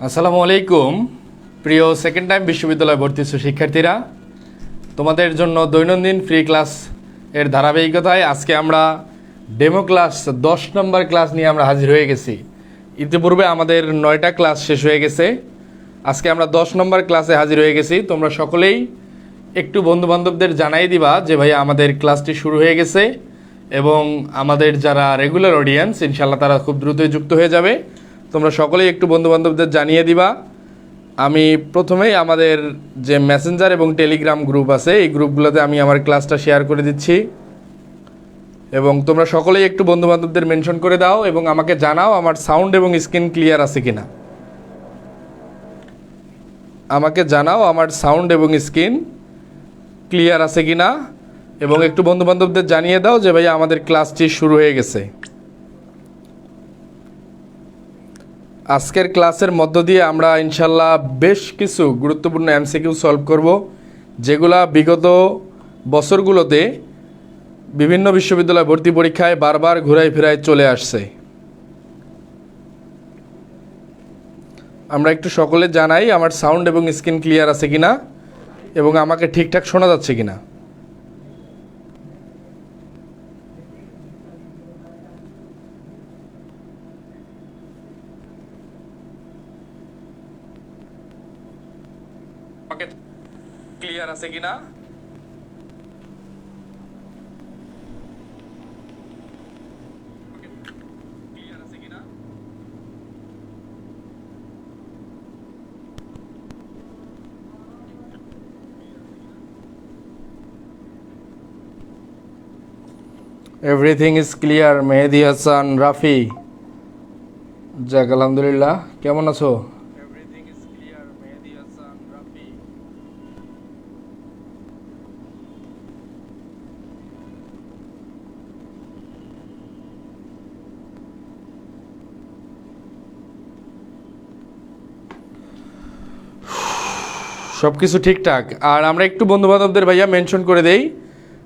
আসসালামু আলাইকুম প্রিয় সেকেন্ড টাইম বিশ্ববিদ্যালয় ভর্তি শিক্ষার্থীরা, তোমাদের জন্য দৈনন্দিন ফ্রি ক্লাস এর ধারাবাহিকতায় আজকে আমরা ডেমো ক্লাস 10 নম্বর ক্লাস নিয়ে আমরা হাজির হয়ে গেছি। ইতিপূর্বে আমাদের 9টা ক্লাস শেষ হয়ে গেছে, আজকে আমরা 10 নম্বর ক্লাসে হাজির হয়ে গেছি। তোমরা সকলেই একটু বন্ধুবান্ধবদের জানাই দিবা যে ভাই আমাদের ক্লাসটি শুরু হয়ে গেছে, এবং আমাদের যারা রেগুলার অডিয়েন্স ইনশাল্লাহ তারা খুব দ্রুতই যুক্ত হয়ে যাবে। তোমরা সকলেই একটু বন্ধুবান্ধবদের জানিয়ে দিবা। আমি প্রথমেই আমাদের যে মেসেঞ্জার এবং টেলিগ্রাম গ্রুপ আছে এই গ্রুপগুলোতে আমি আমার ক্লাসটা শেয়ার করে দিচ্ছি, এবং তোমরা সকলেই একটু বন্ধুবান্ধবদের মেনশন করে দাও এবং আমাকে জানাও আমার সাউন্ড এবং স্ক্রিন ক্লিয়ার আছে কিনা। আমাকে জানাও আমার সাউন্ড এবং স্ক্রিন ক্লিয়ার আছে কিনা, এবং একটু বন্ধুবান্ধবদের জানিয়ে দাও যে ভাই আমাদের ক্লাসটি শুরু হয়ে গেছে। আজকের ক্লাসের মধ্য দিয়ে আমরা ইনশাল্লাহ বেশ কিছু গুরুত্বপূর্ণ এমসিকিউ সলভ করব, যেগুলা বিগত বছরগুলোতে বিভিন্ন বিশ্ববিদ্যালয় ভর্তি পরীক্ষায় বারবার ঘুরাই ফেরায় চলে আসছে। আমরা একটু সকলে জানাই আমার সাউন্ড এবং স্ক্রিন ক্লিয়ার আছে কিনা এবং আমাকে ঠিকঠাক শোনা যাচ্ছে কিনা। ক্লিয়ার আছে কিনা? ক্লিয়ার আছে কিনা? Everything is clear. Mehedi Hasan Rafi, যাক আলহামদুলিল্লাহ। কেমন আছো? সব কিছু ঠিকঠাক। আর আমরা একটু বন্ধুবান্ধবদের ভাইয়া মেনশন করে দেই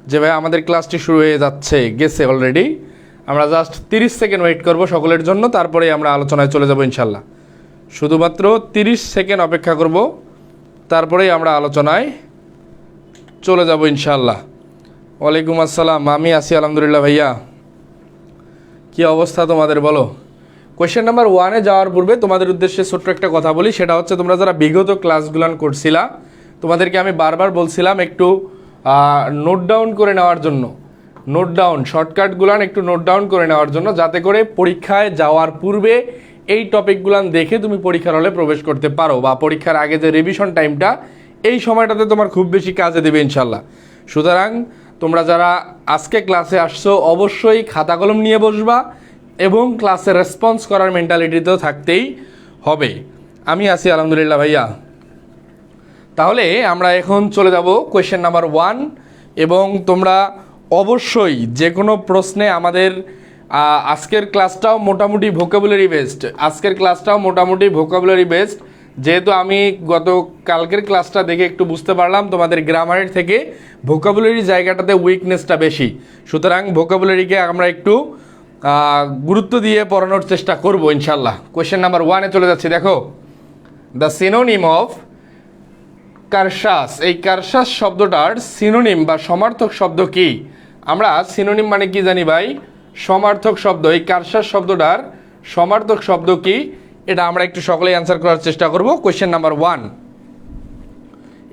যে ভাই আমাদের ক্লাসটি শুরু হয়ে গেছে অলরেডি। আমরা জাস্ট 30 সেকেন্ড ওয়েট করব সকলের জন্য, তারপরে আমরা আলোচনায় চলে যাব ইনশাল্লাহ। শুধুমাত্র 30 সেকেন্ড অপেক্ষা করব, তারপরেই আমরা আলোচনায় চলে যাব ইনশাল্লাহ। ওয়ালাইকুম আসসালাম, আমি আছি আলহামদুলিল্লাহ। ভাইয়া কী অবস্থা তোমাদের বলো? কোয়েশ্চেন নাম্বার 1-এ যাওয়ার পূর্বে তোমাদের উদ্দেশ্যে ছোট্ট একটা কথা বলি, সেটা হচ্ছে তোমরা যারা বিগত ক্লাসগুলান করছিলা তোমাদেরকে আমি বারবার বলছিলাম একটু নোট ডাউন করে নেওয়ার জন্য, শর্টকাটগুলান একটু নোট ডাউন করে নেওয়ার জন্য, যাতে করে পরীক্ষায় যাওয়ার পূর্বে এই টপিকগুলান দেখে তুমি পরীক্ষার হলে প্রবেশ করতে পারো, বা পরীক্ষার আগে যে রিভিশন টাইমটা এই সময়টাতে তোমার খুব বেশি কাজে দেবে ইনশাল্লাহ। সুতরাং তোমরা যারা আজকে ক্লাসে আসছো অবশ্যই খাতা কলম নিয়ে বসবা এবং ক্লাসে রেসপন্স করার মেন্টালিটিতেও থাকতেই হবে। আমি আছি আলহামদুলিল্লাহ ভাইয়া। তাহলে আমরা এখন চলে যাব কোয়েশ্চেন নাম্বার 1, এবং তোমরা অবশ্যই যে কোনো প্রশ্নে আমাদের আজকের ক্লাসটাও মোটামুটি ভোকাবুলারি বেসড, যেহেতু আমি কালকের ক্লাসটা দেখে একটু বুঝতে পারলাম তোমাদের গ্রামারের থেকে ভোকাবুলারি জায়গাটাতে উইকনেসটা বেশি। সুতরাং ভোকাবুলারিকে আমরা একটু গুরুত্ব দিয়ে পড়ানোর চেষ্টা করব ইনশাল্লাহ। কোয়েশ্চেন নাম্বার 1-এ চলে যাচ্ছি। দেখো, দ্য সিনোনিম অফ কারশাস, এই কারশাস শব্দটার সিনোনিম বা সমার্থক শব্দ কি? আমরা সিনোনিম মানে কি জানি ভাই? সমার্থক শব্দ। এই কারশাস শব্দটার সমার্থক শব্দ কি, এটা আমরা একটু সকলেই অ্যান্সার করার চেষ্টা করব কোয়েশ্চেন নাম্বার 1।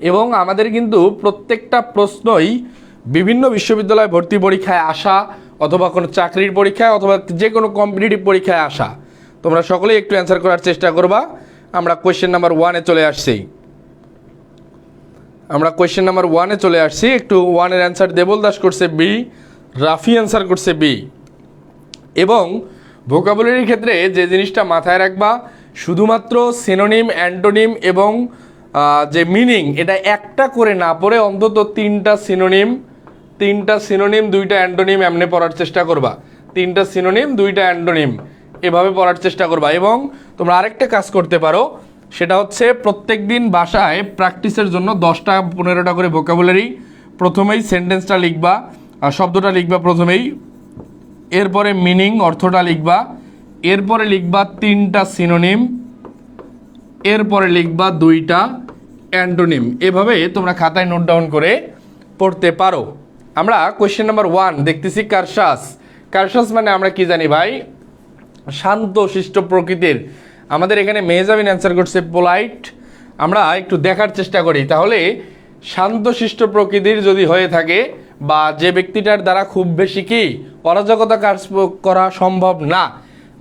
এবং আমাদের কিন্তু প্রত্যেকটা প্রশ্নই বিভিন্ন বিশ্ববিদ্যালয় ভর্তি পরীক্ষায় আসা, অথবা কোনো চাকরির পরীক্ষায়, অথবা যে কোনো কম্পিটিটিভ পরীক্ষায় আসা। তোমরা সকলেই একটু অ্যান্সার করার চেষ্টা করবা। আমরা কোয়েশ্চেন নাম্বার 1-এ চলে আসছি। একটু 1-এর অ্যান্সার দেবল দাস করছে বি, রাফি অ্যান্সার করছে বি। এবং ভোকাবুলারির ক্ষেত্রে যে জিনিসটা মাথায় রাখবা, শুধুমাত্র সিনোনিম, অ্যান্টোনিম এবং যে মিনিং, এটা একটা করে না পড়ে অন্তত 3টা সিনোনিম, 2টা অ্যান্টোনিম এমনি পড়ার চেষ্টা করবা। 3টা সিনোনিম, 2টা অ্যান্টোনিম এভাবে পড়ার চেষ্টা করবা। এবং তোমরা আরেকটা কাজ করতে পারো, সেটা হচ্ছে প্রত্যেক দিন বাসায় প্র্যাকটিসের জন্য 10টা 15টা করে ভোকাবুলারি প্রথমেই সেন্টেন্সটা লিখবা, শব্দটা লিখবা প্রথমেই, এরপরে মিনিং অর্থটা লিখবা, এরপরে লিখবা 3টা সিনোনিম, এরপরে লিখবা 2টা অ্যান্টোনিম। এভাবে তোমরা খাতায় নোট ডাউন করে পড়তে পারো। আমরা কোয়েশ্চেন নাম্বার 1 দেখতেছি কার্সাস। কার্সাস মানে আমরা কি জানি ভাই? শান্ত শিষ্ট প্রকৃতির। আমাদের এখানে মেহজাবিন অ্যান্সার করছে পোলাইট। আমরা একটু দেখার চেষ্টা করি, তাহলে শান্ত শিষ্ট প্রকৃতির যদি হয়ে থাকে বা যে ব্যক্তিটার দ্বারা খুব বেশি কি অরাজকতা কাজ করা সম্ভব না,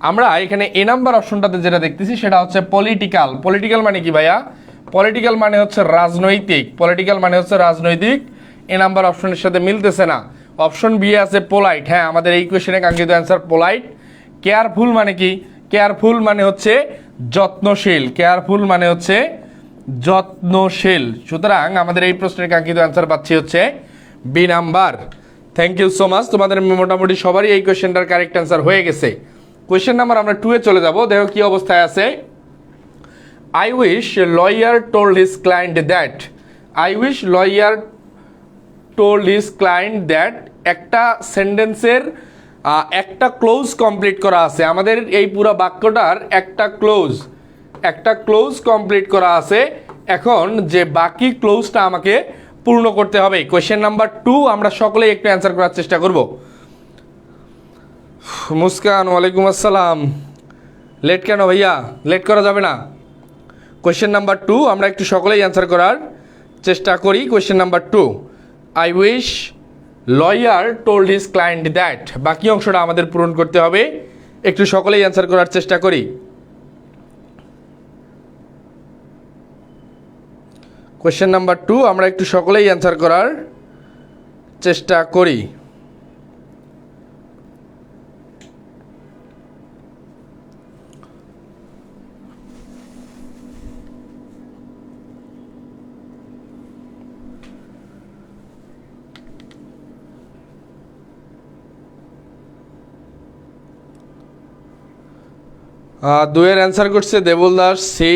আমরা এখানে এ নাম্বার অপশনটাতে যেটা দেখতেছি সেটা হচ্ছে পলিটিক্যাল। পলিটিক্যাল মানে কি ভাইয়া? পলিটিক্যাল মানে হচ্ছে রাজনৈতিক। পলিটিক্যাল মানে হচ্ছে রাজনৈতিক। এ নাম্বার অপশনের সাথে মিলতেছে না। অপশন বি আছে পোলাইট। হ্যাঁ, আমাদের এই কোয়েশ্চেনে কাঙ্ক্ষিত অ্যান্সার পোলাইট। কেয়ারফুল মানে কি? কেয়ারফুল মানে হচ্ছে যত্নশীল। কেয়ারফুল মানে হচ্ছে যত্নশীল। সুতরাং আমাদের এই প্রশ্নের কাঙ্ক্ষিত অ্যান্সার পাচ্ছি হচ্ছে B number. Thank you so much. তোমাদের মোটামুটি সবারই এই কোয়েশ্চেনটার কারেক্ট অ্যান্সার হয়ে গেছে। কোয়েশ্চেন নাম্বার আমরা 2 এ চলে যাব। দেখো কি অবস্থায় আছে। I wish lawyer told his client that. I wish lawyer told his client that একটা সেন্টেন্সের একটা ক্লোজ কমপ্লিট করা আছে। আমাদের এই পুরো বাক্যটার একটা ক্লোজ কমপ্লিট করা আছে। এখন যে বাকি ক্লোজটা আমাকে পূর্ণ করতে হবে। কোয়েশ্চেন নাম্বার 2 আমরা সকলেই একটু অ্যান্সার করার চেষ্টা করব। মুস্কান, ওয়ালাইকুম আসসালাম। লেট কেন ভাইয়া? লেট করা যাবে না। কোয়েশ্চেন নাম্বার 2 আমরা একটু সকলেই অ্যান্সার করার চেষ্টা করি। Question number 2, I wish lawyer told his client that. বাকি অংশটা আমাদের পূরণ করতে হবে। একটু সকলেই অ্যান্সার করার চেষ্টা করি। কোয়েশ্চেন নাম্বার 2 আমরা একটু সকলেই অ্যান্সার করার চেষ্টা করি। দুয়ের অ্যান্সার করছে দেবল দাস সি,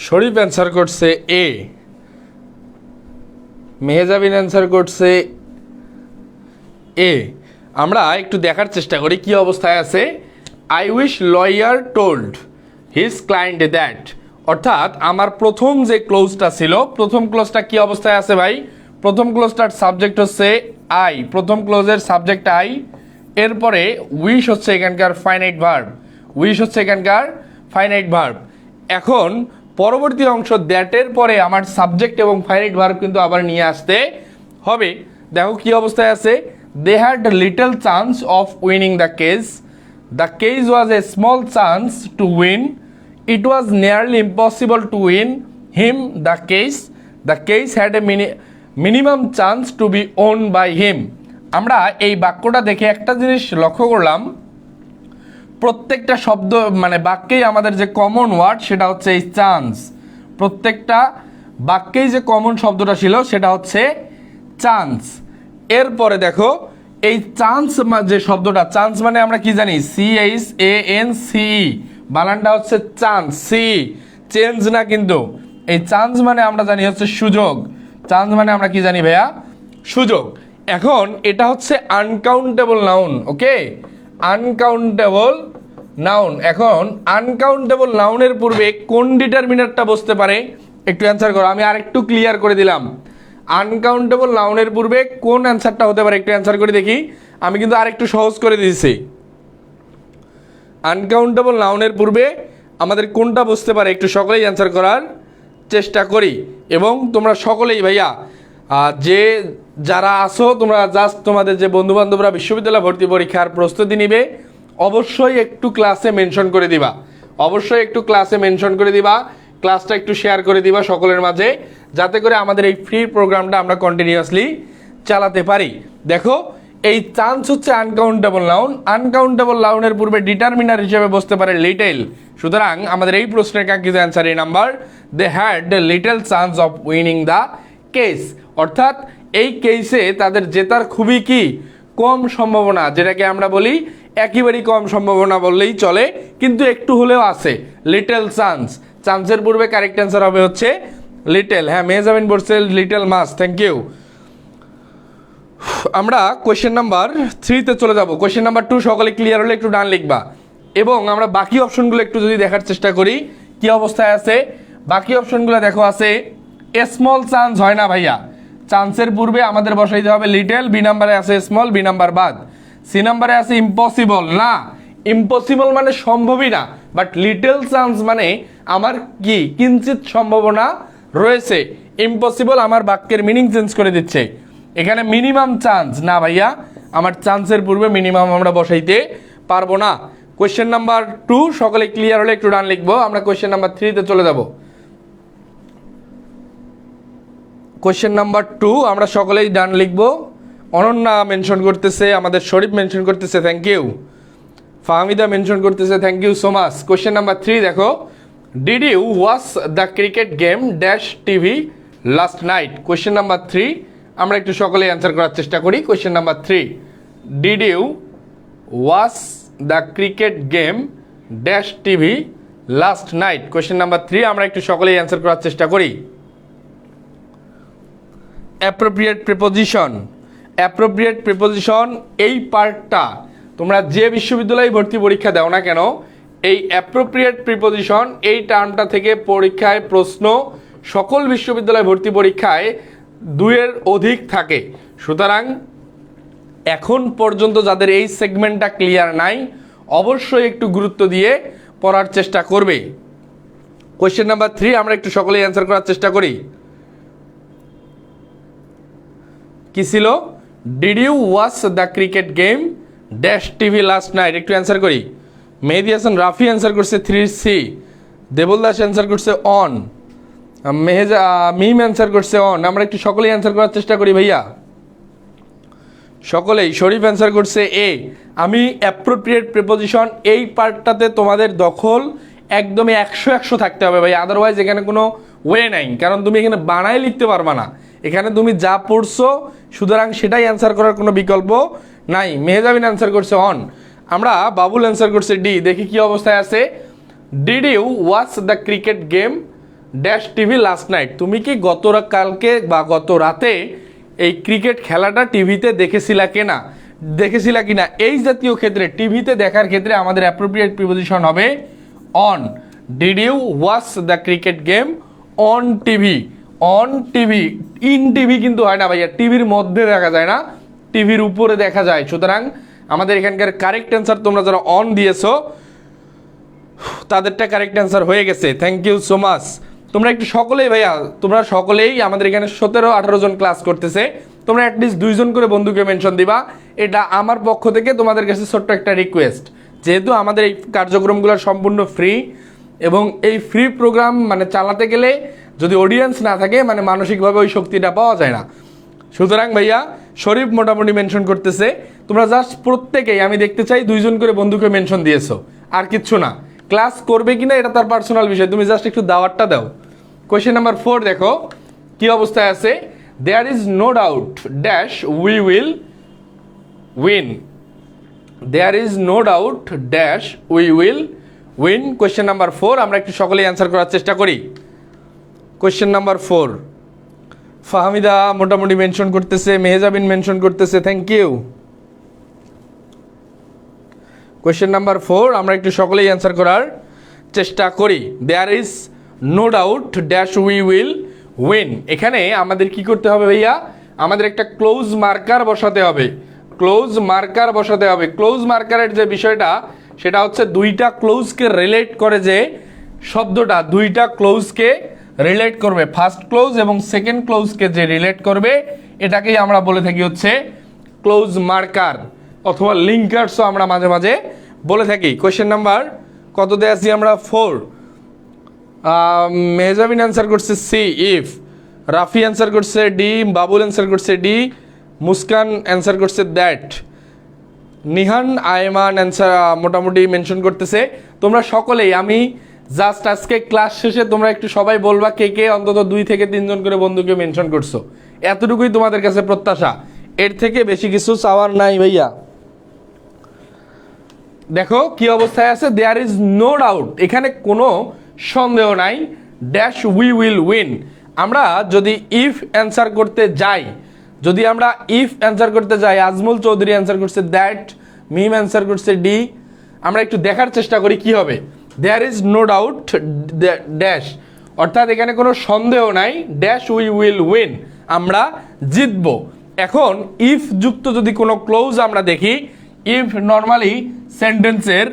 শরীফ অ্যান্সার করছে এ, মেহজাবিন অ্যান্সার করছে এ। আমরা একটু দেখার চেষ্টা করি কি অবস্থায় আছে। I wish lawyer told his client that, অর্থাৎ আমার প্রথম যে ক্লোজটা ছিল, প্রথম ক্লোজটা কি অবস্থায় আছে ভাই? প্রথম ক্লোজটার সাবজেক্ট হচ্ছে আই, প্রথম ক্লোজের সাবজেক্ট আই। এরপরে উইশ হচ্ছে এখানকার ফাইনাইট ভার্ব, উইশ হচ্ছে এখানকার ফাইনাইট ভার্ব। এখন পরবর্তী অংশ দ্যাটের পরে আমার সাবজেক্ট এবং ফাইনাইট ভার্ব কিন্তু আবার নিয়ে আসতে হবে। দেখো কি অবস্থায় আছে। They had little chance of winning the case, the case was a small chance to win, it was nearly impossible to win him the case had a minimum chance to be won by him. আমরা এই বাক্যটা দেখে একটা জিনিস লক্ষ্য করলাম, প্রত্যেকটা শব্দ মানে বাক্যেই আমাদের যে কমন ওয়ার্ড সেটা হচ্ছে এই চান্স। প্রত্যেকটা বাক্যেই যে কমন শব্দটা ছিল সেটা হচ্ছে চান্স। এরপরে দেখো এই চান্স যে শব্দটা, চান্স মানে আমরা কি জানি? CHANCE, বানানটা হচ্ছে চান্স, সি, চেঞ্জ না কিন্তু। এই চান্স মানে আমরা জানি হচ্ছে সুযোগ। চান্স মানে আমরা কি জানি ভাইয়া? সুযোগ। এখন এটা হচ্ছে uncountable noun, okay? Uncountable noun. এখন আনকাউন্টেবল নাউনের পূর্বে কোন ডিটারমিনারটা বসতে পারে? একটু অ্যান্সার করো। আমি আরেকটু ক্লিয়ার করে দিলাম। আনকাউন্টেবল নাউনের পূর্বে কোন অ্যান্সারটা হতে পারে? একটু অ্যান্সার করে দেখি। আমি কিন্তু আরেকটু সহজ করে দিয়েছি। আনকাউন্টেবল নাউনের পূর্বে আমাদের কোনটা বসতে পারে? একটু সকলেই অ্যান্সার করার চেষ্টা করি। এবং তোমরা সকলেই ভাইয়া যে যারা আসো, তোমরা জাস্ট তোমাদের যে বন্ধুবান্ধবরা বিশ্ববিদ্যালয় ভর্তি পরীক্ষার প্রস্তুতি নিবে, অবশ্যই একটু ক্লাসে মেনশন করে দিবা, অবশ্যই একটু ক্লাসে মেনশন করে দিবা, ক্লাসটা একটু শেয়ার করে দিবা সকলের মাঝে, যাতে করে আমাদের এই ফ্রি প্রোগ্রামটা আমরা কন্টিনিউয়াসলি চালাতে পারি। দেখো এই চান্স হচ্ছে আনকাউন্টেবল নাউন। আনকাউন্টেবল নাউনের পূর্বে ডিটারমিনার হিসেবে বসতে পারে লিটল। সুতরাং আমাদের এই প্রশ্নের কাঙ্ক্ষিত অ্যান্সার এই number, they had little chance of winning the case, অর্থাৎ এই কেসে তাদের জেতার খুবই কি কম সম্ভাবনা, যেটাকে আমরা বলি একেবারেই কম সম্ভাবনা বললেই চলে, কিন্তু একটু হলেও আছে, লিটল চান্স। চান্সের পূর্বে কারেক্ট অ্যান্সার হবে হচ্ছে লিটল। হ্যাঁ, মেহজাবিন বলছে লিটল মাস, থ্যাংক ইউ। আমরা কোয়েশ্চেন নাম্বার 3-তে চলে যাব। কোয়েশ্চেন নাম্বার 2 সকলে ক্লিয়ার হলে একটু ডান লিখবা, এবং আমরা বাকি অপশনগুলো একটু যদি দেখার চেষ্টা করি কি অবস্থায় আছে? বাকি অপশনগুলো দেখো আছে স্মল চান্স হয় না ভাইয়া, চান্সের পূর্বে আমাদের বসাইতে হবে লিটল, বি নাম্বারে আছে স্মল, বি নাম্বার বাদ, সি নাম্বারে আছে ইম্পসিবল, না ইম্পসিবল মানে সম্ভবই না, বাট লিটল চান্স মানে আমার কি কিঞ্চিত সম্ভাবনা রয়েছে, ইম্পসিবল আমার বাক্যের মিনিং চেঞ্জ করে দিচ্ছে। এখানে মিনিমাম চান্স না ভাইয়া, আমার চান্সের পূর্বে মিনিমাম আমরা বসাইতে পারবো না। কোয়েশ্চেন নাম্বার 2 সকলে ক্লিয়ার হলে একটু ডান লিখবো, আমরা কোয়েশ্চেন নাম্বার 3-তে চলে যাব। কোয়েশ্চেন নাম্বার 2 আমরা সকলেই ডান লিখবো। অনন্যা মেনশন করতেছে, আমাদের শরীফ মেনশন করতেছে, থ্যাংক ইউ। ফাহমিদা মেনশন করতেছে, thank you so much. Question number 3 দেখো, did you watch the cricket game dash TV last night? Question number 3 আমরা একটু সকলে অ্যান্সার করার চেষ্টা করি। Question number 3, did you watch the cricket game dash TV last night? Question number 3 আমরা একটু সকলেই অ্যান্সার করার চেষ্টা করি। অ্যাপ্রোপ্রিয়েট প্রিপোজিশন, অ্যাপ্রোপ্রিয়েট প্রিপোজিশন এই পার্টটা তোমরা যে বিশ্ববিদ্যালয়ে ভর্তি পরীক্ষা দাও না কেন, এই অ্যাপ্রোপ্রিয়েট প্রিপোজিশন এই টার্মটা থেকে পরীক্ষায় প্রশ্ন সকল বিশ্ববিদ্যালয় ভর্তি পরীক্ষায় 2-এর অধিক থাকে। সুতরাং এখন পর্যন্ত যাদের এই সেগমেন্টটা ক্লিয়ার নাই অবশ্যই একটু গুরুত্ব দিয়ে পড়ার চেষ্টা করবে। কোয়েশ্চেন নাম্বার 3 আমরা একটু সকলেই অ্যান্সার করার চেষ্টা করি। কি ছিল? Did you watch the cricket game dash TV last night? একটু অ্যান্সার করি। মেহেদি হাসান রাফি অ্যান্সার করছে 3C, দেবল দাস অ্যান্সার করছে অন, মিম অ্যান্সার করছে অন। আমরা একটু সকলেই অ্যান্সার করার চেষ্টা করি ভাইয়া, সকলেই। শরীফ অ্যান্সার করছে এ। আমি অ্যাপ্রোপ্রিয়েট প্রিপোজিশন এই পার্টটাতে তোমাদের দখল একদমই 100 থাকতে হবে ভাই, আদারওয়াইজ এখানে কোনো ওয়ে নাই, কারণ তুমি এখানে বানায় লিখতে পারবা না, এখানে তুমি যা পড়ছো সুতরাং সেটাই অ্যান্সার করার কোনো বিকল্প নাই। মেহজাবিন অ্যান্সার করছে অন, আমরা বাবুল অ্যান্সার করছে ডি। দেখি কি অবস্থায় আছে। Did you watch the cricket game dash TV last night? তুমি কি কালকে বা গত রাতে এই ক্রিকেট খেলাটা টিভিতে দেখেছিলা কিনা? এই জাতীয় ক্ষেত্রে টিভিতে দেখার ক্ষেত্রে আমাদের অ্যাপ্রোপ্রিয়েট প্রিপোজিশন হবে on. Did you watch the cricket game on TV? On TV, in TV কিন্তু হয় না ভাইয়া, টিভির মধ্যে দেখা যায় না, টিভির উপরে দেখা যায়। সুতরাং আমাদের এখানকার কারেক্ট অ্যান্সার তোমরা যারা অন দিয়েছো তাদেরটা কারেক্ট অ্যান্সার হয়ে গেছে, থ্যাংক ইউ সো মাচ। তোমরা একটু সকলেই ভাইয়া, তোমরা সকলেই আমাদের এখানে 17-18 জন ক্লাস করতেছে, তোমরা অ্যাটলিস্ট 2 জন করে বন্ধুকে মেনশন দিবা, এটা আমার পক্ষ থেকে তোমাদের কাছে ছোট্ট একটা রিকোয়েস্ট। যেহেতু আমাদের এই কার্যক্রমগুলো সম্পূর্ণ ফ্রি এবং এই ফ্রি প্রোগ্রাম মানে চালাতে গেলে যদি অডিয়েন্স না থাকে মানে মানসিকভাবে ওই শক্তিটা পাওয়া যায় না। সুতরাং ভাইয়া শরীফ মোটামুটি মেনশন করতেছে, তোমরা জাস্ট প্রত্যেকেই আমি দেখতে চাই 2 জন করে বন্ধুকে মেনশন দিয়েছো, আর কিচ্ছু না। ক্লাস করবে কিনা এটা তার পার্সোনাল বিষয়, তুমি জাস্ট একটু দাওয়াতটা দাও। কোয়েশ্চেন নাম্বার 4 দেখো কি অবস্থায় আছে। There is no doubt dash we will win. There is no doubt dash we will win. Question number 4 আমরা একটু সকলেই অ্যান্সার করার চেষ্টা করি। কোয়েশ্চেন নাম্বার 4 ফাহমিদা মোটামুটি মেনশন করতেছে, মেহজাবিন মেনশন করতেছে, থ্যাংক ইউ। কোয়েশ্চেন নাম্বার 4 আমরা একটু সকলেই অ্যান্সার করার চেষ্টা করি। There is no doubt dash we will win. এখানে আমাদের কি করতে হবে ভাইয়া? আমাদের একটা ক্লোজ মার্কার বসাতে হবে, ক্লোজ মার্কার বসাতে হবে। ক্লোজ মার্কারের যে বিষয়টা সেটা হচ্ছে 2টা ক্লোজকে রিলেট করে, যে শব্দটা 2টা ক্লোজকে রিলেট করবে, ফার্স্ট ক্লোজ এবং সেকেন্ড ক্লোজকে যে রিলেট করবে এটাকেই আমরা বলে থাকি হচ্ছে ক্লোজ মার্কার অথবা লিঙ্কার্সও আমরা মাঝে মাঝে বলে থাকি। কোয়েশ্চেন নাম্বার কততে আছি আমরা? 4। মেহজাবিন অ্যান্সার করছে সি ইফ, রাফি অ্যান্সার করছে ডি, বাবুল অ্যান্সার করছে ডি, মুস্কান অ্যান্সার করছে দ্যাট, নিহান আয়মান অ্যান্সার মোটামুটি মেনশন করতেছে। তোমরা সকলেই আমি জাস্ট আজকে ক্লাস শেষে তোমরা একটু সবাই বলবা কে কে অন্তত 2 থেকে 3 জন করে বন্ধুকে মেনশন করছো, এতটুকুই তোমাদের কাছে প্রত্যাশা, এর থেকে বেশি কিছু চাওয়ার নাই ভাইয়া। দেখো কি অবস্থায় আছে। দেয়ার ইজ নো ডাউট, এখানে কোনো সন্দেহ নাই, ড্যাশ উই উইল উইন। আমরা যদি ইফ অ্যান্সার করতে যাই, আজমল চৌধুরী অ্যান্সার করছে দ্যাট, মিম অ্যান্সার করছে ডি। আমরা একটু দেখার চেষ্টা করি কি হবে। There is no doubt dash, অর্থাৎ এখানে কোনো সন্দেহ নাই, ড্যাশ উই উইল উইন, আমরা জিতব। এখন ইফ যুক্ত যদি কোনো ক্লোজ আমরা দেখি, ইফ নর্মালি সেন্টেন্সের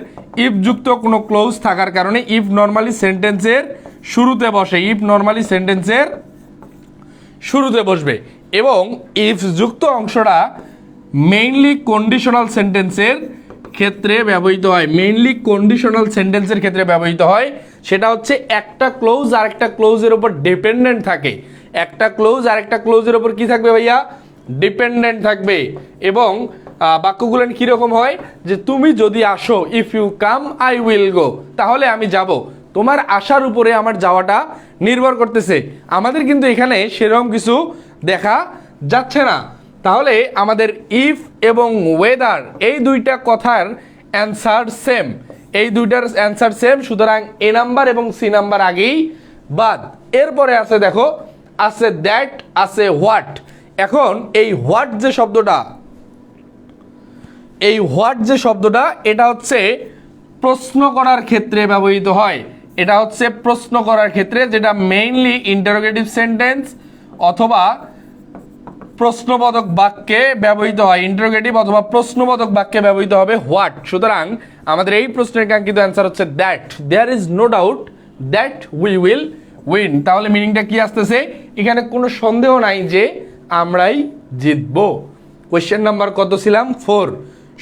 ইফ যুক্ত কোনো ক্লোজ থাকার কারণে ইফ নর্মালি সেন্টেন্সের শুরুতে বসে, ইফ নর্মালি সেন্টেন্সের শুরুতে বসবে, এবং ইফ যুক্ত অংশটা মেইনলি কন্ডিশনাল সেন্টেন্সের ক্ষেত্রে ব্যবহৃত হয়, মেইনলি কন্ডিশনাল সেন্টেন্সের ক্ষেত্রে ব্যবহৃত হয়। সেটা হচ্ছে একটা ক্লোজ আর একটা ক্লোজের উপর ডিপেন্ডেন্ট থাকে, একটা ক্লোজ আর একটা ক্লোজের উপর কি থাকবে ভাইয়া, ডিপেন্ডেন্ট থাকবে। এবং বাক্যগুলো কীরকম হয়, যে তুমি যদি আসো, if you come I will go, তাহলে আমি যাব, তোমার আসার উপরে আমার যাওয়াটা নির্ভর করতেছে। আমাদের কিন্তু এখানে সেরকম কিছু দেখা যাচ্ছে না। তাহলে আমাদের ইফ এবং ওয়েদার এই দুইটা কথার অ্যান্সার সেম, এই দুইটার অ্যান্সার সেম, সুতরাং এ নাম্বার এবং সি নাম্বার আগেই বাদ। এরপরে আছে দেখো, আছে দ্যাট, আছে হোয়াট। এখন এই হোয়াট যে শব্দটা, এই হোয়াট যে শব্দটা, এটা হচ্ছে প্রশ্ন করার ক্ষেত্রে ব্যবহৃত হয়, এটা হচ্ছে প্রশ্ন করার ক্ষেত্রে, যেটা মেইনলি ইন্টারোগেটিভ সেন্টেন্স অথবা প্রশ্নবোধক বাক্যে ব্যবহৃত হয়, ইন্টারোগেটিভ অথবা প্রশ্নবোধক বাক্যে ব্যবহৃত হবে হোয়াট। সুতরাং আমাদের এই প্রশ্নের কাঙ্ক্ষিত অ্যান্সার হচ্ছে that, there is no doubt that we will win. তাহলে মিনিংটা কি আসতেছে, এখানে কোনো সন্দেহ নাই যে আমরাই জিতবো। কোয়েশ্চেন নাম্বার কত ছিলাম, 4।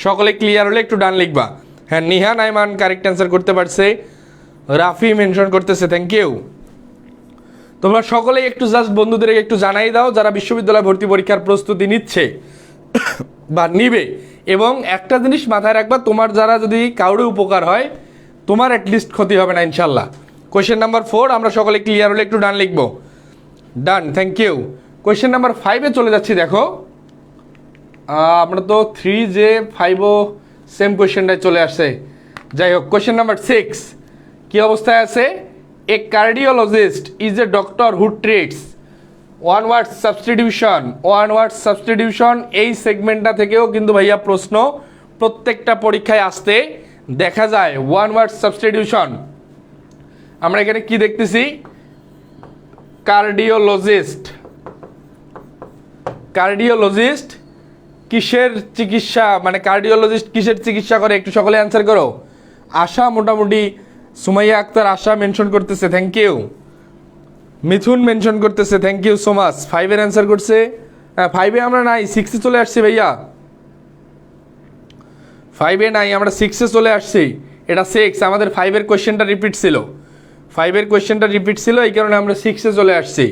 সকলে ক্লিয়ার হলে একটু ডান লিখবা। হ্যাঁ, নিহা নাইমান কারেক্ট অ্যান্সার করতে পারছে, রাফি মেনশন করতেছে, থ্যাংক ইউ। তোমরা সকলেই একটু জাস্ট বন্ধুদের একটু জানাই দাও যারা বিশ্ববিদ্যালয় ভর্তি পরীক্ষার প্রস্তুতি নিচ্ছে বা নিবে। এবং একটা জিনিস মাথায় রাখবা, তোমার যারা যদি কাউরে উপকার হয়, তোমার অ্যাটলিস্ট ক্ষতি হবে না ইনশাল্লাহ। কোয়েশ্চেন নাম্বার 4, আমরা সকলে ক্লিয়ার হলে একটু ডান লিখবো। ডান, থ্যাংক ইউ। কোয়েশ্চেন নাম্বার 5-এ চলে যাচ্ছি। দেখো আমরা তো 3 যে 5ও সেম কোয়েশ্চেনটাই চলে আসছে। যাই হোক, কোয়েশ্চেন নাম্বার 6 কি অবস্থায় আছে, a cardiologist is a doctor who treats, one word substitution, one word substitution. এই সেগমেন্টটা থেকেও কিন্তু ভাইয়া প্রশ্ন প্রত্যেকটা পরীক্ষায় আসতে দেখা যায়। ওয়ান ওয়ার্ড সাবস্টিটিউশন, আমরা এখানে কি দেখতেছি, কার্ডিওলজিস্ট, কার্ডিওলজিস্ট কিসের চিকিৎসা, মানে কার্ডিওলজিস্ট কিসের চিকিৎসা করে, একটু সকলে অ্যান্সার করো। আশা, মোটামুটি সুমাইয়া আক্তার আশা মেনশন করতেছে, থ্যাংক ইউ। মিথুন মেনশন করতেছে, থ্যাংক ইউ সো মাচ। 5-এর অ্যান্সার করছে, হ্যাঁ 5-এ আমরা নাই, 6-এ চলে আসছি ভাইয়া। 5-এ নাই, আমরা 6-এ চলে আসছি। এটা 6, আমাদের 5-এর কোয়েশ্চেনটা রিপিট ছিল, 5-এর কোয়েশ্চেনটা রিপিট ছিল, এই কারণে আমরা 6-এ চলে আসছি।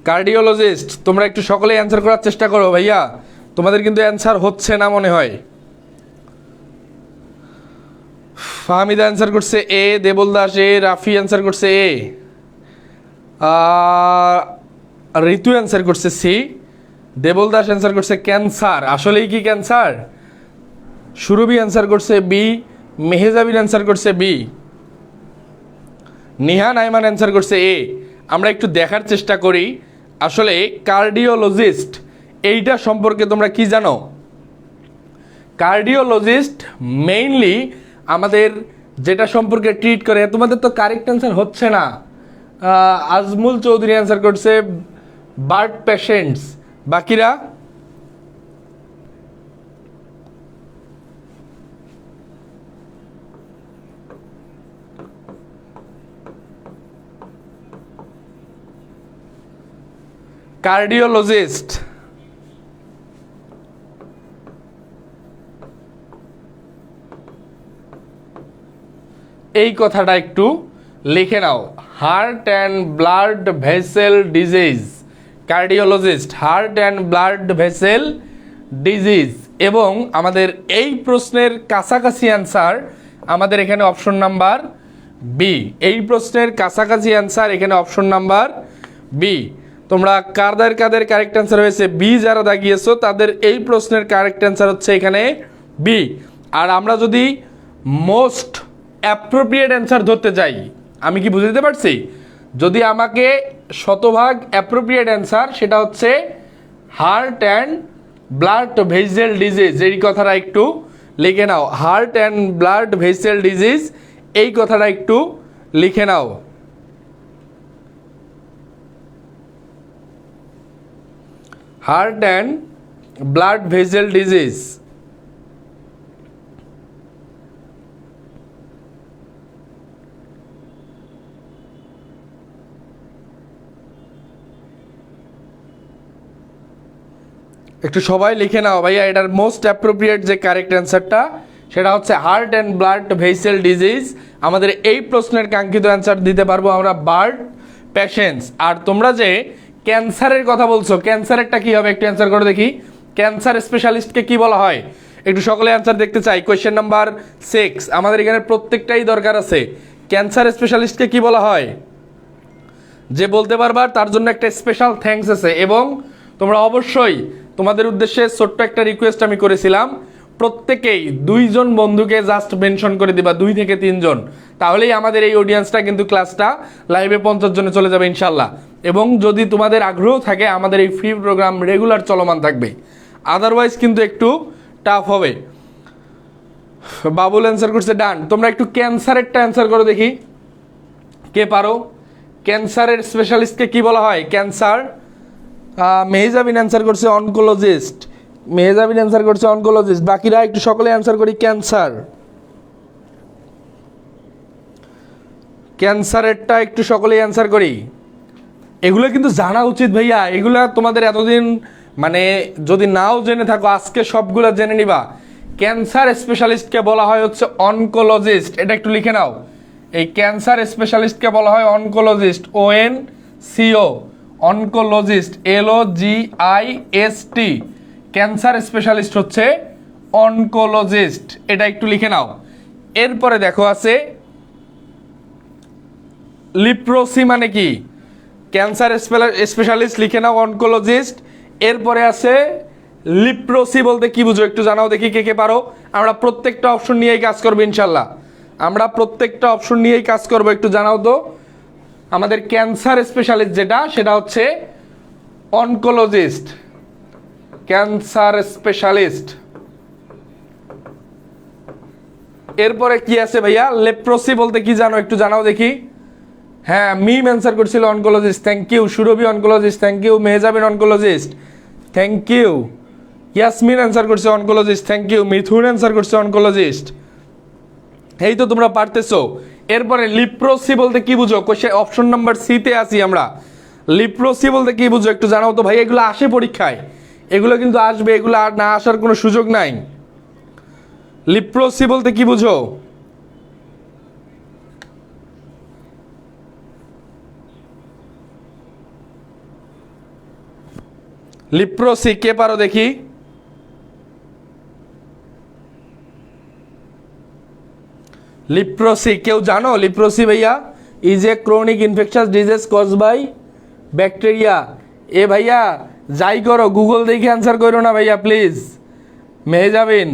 কার্ডিওলজিস্ট, তোমরা একটু সকলেই অ্যান্সার করার চেষ্টা করো ভাইয়া, তোমাদের কিন্তু অ্যান্সার হচ্ছে না মনে হয়। ফাহমিদা অ্যান্সার করছে এ, দেবল দাস এ, রাফি অ্যান্সার করছে এ, ঋতু অ্যান্সার করছে সি, দেবল দাস অ্যান্সার করছে ক্যান্সার। আসলেই কি ক্যান্সার? সুরভি অ্যান্সার করছে বি, মেহেজাবিন অ্যান্সার করছে বি, নিহা নাইমান অ্যান্সার করছে এ। আমরা একটু দেখার চেষ্টা করি আসলে কার্ডিওলজিস্ট এইটা সম্পর্কে তোমরা কি জানো। কার্ডিওলজিস্ট মেইনলি আমাদের যেটা সম্পর্কে ট্রিট করে, তোমাদের তো কারেক্ট অ্যান্সার হচ্ছে না। আজমুল চৌধুরী অ্যান্সার করছে বার্ড পেশেন্টস, বাকিরা কার্ডিওলজিস্ট। এই কথাটা একটু লিখে নাও, heart and blood vessel disease, cardiologist, heart and blood vessel disease. এবং আমাদের এই প্রশ্নের কাছাকাছি অ্যান্সার আমাদের এখানে অপশন নাম্বার বি, এই প্রশ্নের কাছাকাছি অ্যান্সার এখানে অপশন নাম্বার বি। তোমরা কাদের কাদের কারেক্ট অ্যান্সার হয়েছে বি যারা দাগিয়েছো তাদের এই প্রশ্নের কারেক্ট অ্যান্সার হচ্ছে এখানে বি। আর আমরা যদি মোস্ট অ্যাপ্রোপ্রিয়েট অ্যান্সার ধরতে যাই, আমি কি বুঝে দিতে পারছি? যদি আমাকে শতভাগ অ্যাপ্রোপ্রিয়েট অ্যান্সার, সেটা হচ্ছে heart and blood vessel disease. এই কথাটা একটু লিখে নাও, heart and blood vessel disease, এই কথাটা একটু লিখে নাও। Heart and blood vessel disease. একটু সবাই লিখে নাও ভাইয়া, এটার মোস্ট অ্যাপ্রোপ্রিয়েট যে কারেক্ট অ্যান্সারটা সেটা হচ্ছে heart and blood vessel disease. আমাদের এই প্রশ্নের কাঙ্ক্ষিত অ্যান্সার দিতে পারবো আমরা বার্ড পেশেন্টস। আর তোমরা যে ক্যান্সারের কথা বলছো, ক্যান্সারেরটা কি হবে একটু অ্যান্সার করে দেখি। ক্যান্সার স্পেশালিস্টকে কি বলা হয়? একটু সকলে অ্যান্সার দেখতে চাই। কোয়েশ্চেন নাম্বার 6, আমাদের এখানে প্রত্যেকটাই দরকার আছে। ক্যান্সার স্পেশালিস্টকে কি বলা হয়? যে বলতে পারবার তার জন্য একটা স্পেশাল থ্যাঙ্কস আছে। এবং তোমরা অবশ্যই, তোমাদের উদ্দেশ্যে ছোট্ট একটা রিকোয়েস্ট আমি করেছিলাম, প্রত্যেকেই 2 জন বন্ধুকে জাস্ট মেনশন করে দিবা, 2 থেকে 3 জন, তাহলেই আমাদের এই অডিয়েন্সটা কিন্তু ক্লাসটা লাইভে 50 জনে চলে যাবে ইনশাল্লাহ। এবং যদি তোমাদের আগ্রহ থাকে, আমাদের এই ফ্রি প্রোগ্রাম রেগুলার চলমান থাকবে, আদারওয়াইজ কিন্তু একটু টাফ হবে। বাবুল অ্যান্সার করছে ডান। তোমরা একটু ক্যান্সারেরটা অ্যান্সার করো দেখি, কে পারো? ক্যান্সারের স্পেশালিস্টকে কি বলা হয়? ক্যান্সার, মেহজাবিন অ্যান্সার করছে অনকোলজিস্ট, মেহজাবিন অ্যান্সার করছে অনকোলজিস্ট। বাকিরা একটু সকলে অ্যান্সার করি ক্যান্সার। ক্যান্সারেরটা একটু সকলেই অ্যান্সার করি। এগুলো কিন্তু জানা উচিত ভাইয়া, এগুলা তোমাদের এতদিন মানে যদি নাও জেনে থাকো, আজকে সবগুলা জেনে নিবা। ক্যান্সার স্পেশালিস্টকে বলা হয় হচ্ছে অনকোলজিস্ট, এটা একটু লিখে নাও। এই ক্যান্সার স্পেশালিস্টকে বলা হয় oncologist, ONCO, oncologist, LOGIST। Cancer specialist হচ্ছে অনকোলজিস্ট, এটা একটু লিখে নাও। এরপরে দেখো আছে লিপ্রোসি, মানে কি? ক্যান্সার স্পেশালিস্ট লিখে নাও অনকোলজিস্ট। এরপরে আছে লিপ্রোসি বলতে কি বুঝো একটু জানাও দেখি, কে কে পারো? আমরা প্রত্যেকটা অপশন নিয়েই কাজ করবো ইনশাল্লাহ, আমরা প্রত্যেকটা অপশন নিয়েই কাজ করবো, একটু জানাও তো। আমাদের ক্যান্সার স্পেশালিস্ট যেটা, সেটা হচ্ছে অনকোলজিস্ট, ক্যান্সার স্পেশালিস্ট। এরপরে কি আছে ভাইয়া? লেপ্রোসি বলতে কি জানো একটু জানাও দেখি। হ্যাঁ, মিম অ্যান্সার করছিল oncologist, thank you. Surovi oncologist, thank you. Mehjabin oncologist, thank you. Yasmin answer করছে oncologist, thank you. Mithun answer করছে অনকোলজিস্ট। এই তো তোমরা পারতেছো। এরপরে লিপ্রোসি বলতে কি বুঝো? কোশ্চেন অপশন নাম্বার সিতে আসি আমরা। লিপ্রোসি বলতে কি বুঝো একটু জানাও তো ভাই, এগুলো আসে পরীক্ষায়, এগুলো কিন্তু আসবে, এগুলো আর না আসার কোনো সুযোগ নাই। লিপ্রোসি বলতে কি বুঝো? লিপ্রোসি কে পারো দেখি? লিপ্রোসি কেউ জানো? লিপ্রোসি ভাইয়া is a chronic infectious disease cause by bacteria. এ ভাইয়া যাই করো, গুগল দেখে অ্যান্সার করো না ভাইয়া প্লিজ। মেহজাবিন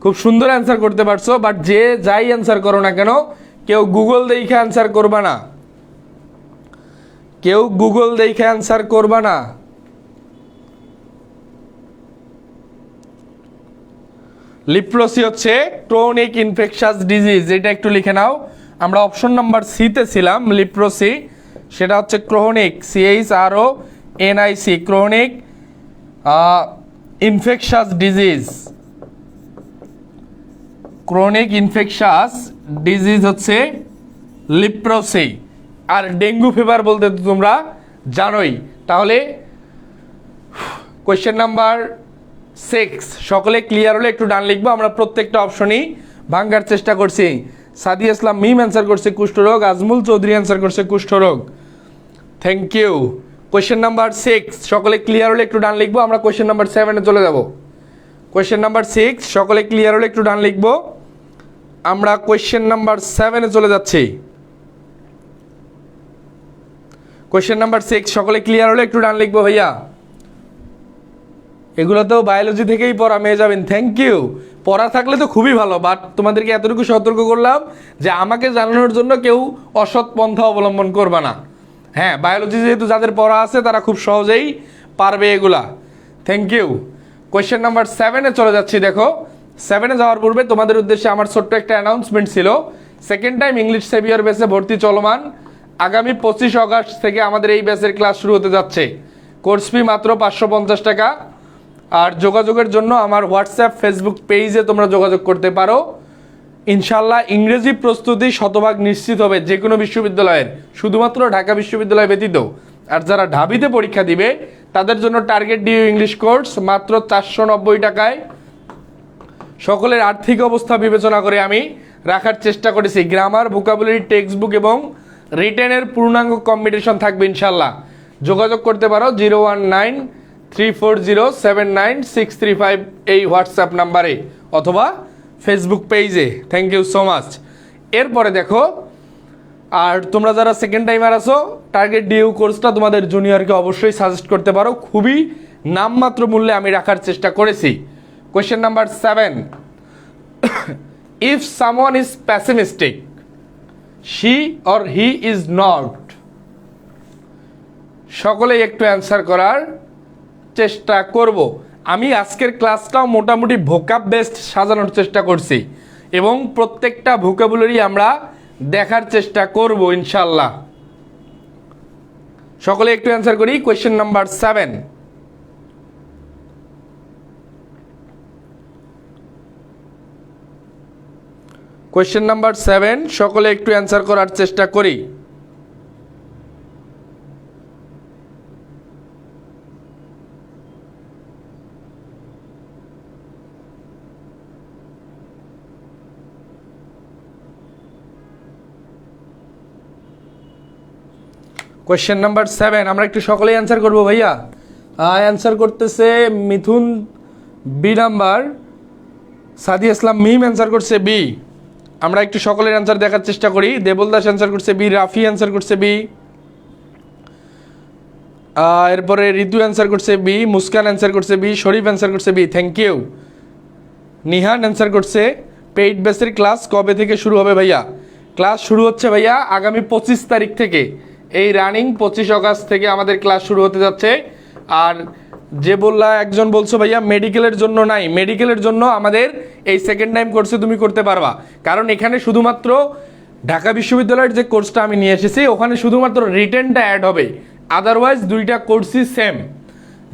খুব সুন্দর অ্যান্সার করতে পারছো, বাট যে যাই অ্যান্সার করো না কেন, কেউ গুগল দেখে অ্যান্সার করবা না, কেউ গুগল দেখে অ্যান্সার করবা না। লিপ্রোসি হচ্ছে ক্রনিক ইনফেকশাস ডিজিজ, এটা একটু লিখে নাও। আমরা অপশন নাম্বার সিতে ছিলাম। লিপ্রোসি সেটা হচ্ছে chronic, CHRONIC, chronic infectious disease. Chronic infectious disease হচ্ছে লিপ্রোসি। আর ডেঙ্গু ফিভার বলতে তো তোমরা জানোই। তাহলে কোয়েশ্চেন নাম্বার 6 সকলে ক্লিয়ার হলে একটু ডান লিখবো। আমরা প্রত্যেকটা অপশনই ভাঙ্গার চেষ্টা করছি। সাদি ইসলাম মিম অ্যান্সার করছে কুষ্ঠরোগ, আজমুল চৌধুরী অ্যান্সার করছে কুষ্ঠরোগ, থ্যাংক ইউ। কোয়েশ্চেন নাম্বার 6 সকলে ক্লিয়ার হলে একটু ডান লিখবো। আমরা কোয়েশ্চেন নাম্বার 7-এ চলে যাব। কোয়েশ্চেন নাম্বার 6 সকলে ক্লিয়ার হলে একটু ডান লিখবো। আমরা কোয়েশ্চেন নাম্বার 7-এ চলে যাচ্ছি। কোয়েশ্চেন নাম্বার 6 সকলে ক্লিয়ার হলে একটু ডান লিখবো ভাইয়া। এগুলো তো বায়োলজি থেকেই পড়া, মেয়ে যাবেন, থ্যাংক ইউ। পড়া থাকলে তো খুবই ভালো, বাট তোমাদেরকে এতটুকু সতর্ক করলাম যে আমাকে জানানোর জন্য কেউ অসৎ পন্থা অবলম্বন করবে না। হ্যাঁ, বায়োলজি যেহেতু যাদের পড়া আছে তারা খুব সহজেই পারবে এগুলা। Thank you. কোয়েশ্চেন নাম্বার 7-এ চলে যাচ্ছি। দেখো, 7-এ যাওয়ার পূর্বে তোমাদের উদ্দেশ্যে আমার ছোট্ট একটা অ্যানাউন্সমেন্ট ছিল। সেকেন্ড টাইম ইংলিশ সেভিয়র ব্যাচে ভর্তি চলমান। আগামী 25 আগস্ট থেকে আমাদের এই ব্যাচের ক্লাস শুরু হতে যাচ্ছে। কোর্স ফি মাত্র 550 টাকা। আর যোগাযোগের জন্য আমার হোয়াটসঅ্যাপ ফেসবুক পেজে তোমরা যোগাযোগ করতে পারো। ইনশাল্লাহ ইংরেজি প্রস্তুতি শতভাগ নিশ্চিত হবে যে কোনো বিশ্ববিদ্যালয়ের, শুধুমাত্র ঢাকা বিশ্ববিদ্যালয় ব্যতীত। আর যারা ঢাবিতে পরীক্ষা দিবে তাদের জন্য টার্গেট ডিউ ইংলিশ কোর্স মাত্র 490 টাকায়। সকলের আর্থিক অবস্থা বিবেচনা করে আমি রাখার চেষ্টা করেছি। গ্রামার, ভোকাবুলারি, টেক্সট বুক এবং রিটেনের পূর্ণাঙ্গ কম্পিটিশন থাকবে ইনশাল্লাহ। যোগাযোগ করতে পারো 01934079635 এই হোয়াটসঅ্যাপ নাম্বারে অথবা ফেসবুক পেজে। Thank you so much. এরপরে দেখো, আর তোমরা যারা সেকেন্ড টাইমার আছো, টার্গেট ডিউ কোর্সটা তোমাদের জুনিয়রকে অবশ্যই সাজেস্ট করতে পারো। খুবই নামমাত্র মূল্যে আমি রাখার চেষ্টা করেছি। Question number 7, if someone is প্যাসিমিস্টিক, she or he is not. সকলেই একটু অ্যান্সার করার চেষ্টা করব। আমি আজকের ক্লাসটাও মোটামুটি ভোকাব বেসড সাজানোর চেষ্টা করছি এবং প্রত্যেকটা ভোকাবুলারি আমরা দেখার চেষ্টা করব ইনশাল্লাহ। সকলে একটু অ্যান্সার করি। কোয়েশ্চেন নাম্বার 7, কোয়েশ্চেন নাম্বার 7, সকলে একটু অ্যান্সার করার চেষ্টা করি। কোয়েশ্চেন নাম্বার 7 আমরা একটু সকলেই অ্যান্সার করবো ভাইয়া। অ্যান্সার করতেছে মিথুন বি নাম্বার, সাদি ইসলাম মিম অ্যান্সার করছে বি। আমরা একটু সকলের অ্যান্সার দেখার চেষ্টা করি। দেবল দাস অ্যান্সার করছে বি, রাফি অ্যান্সার করছে বি, এরপরে ঋতু অ্যান্সার করছে বি, মুস্কান অ্যান্সার করছে বি, শরীফ অ্যান্সার করছে B. Thank you. Nihan answer করছে পেইড বেসের ক্লাস কবে থেকে শুরু হবে ভাইয়া? ক্লাস শুরু হচ্ছে ভাইয়া আগামী 25 তারিখ থেকে। এই রানিং 25 আগস্ট থেকে আমাদের ক্লাস শুরু হতে যাচ্ছে। আর যে বললা, একজন বলছো ভাইয়া মেডিকেলের জন্য নাই, মেডিকেলের জন্য আমাদের এই সেকেন্ড টাইম কোর্সে তুমি করতে পারবা। কারণ এখানে শুধুমাত্র ঢাকা বিশ্ববিদ্যালয়ের যে কোর্সটা আমি নিয়ে এসেছি ওখানে শুধুমাত্র রিটেনটা অ্যাড হবে, আদারওয়াইজ দুইটা কোর্সই সেম।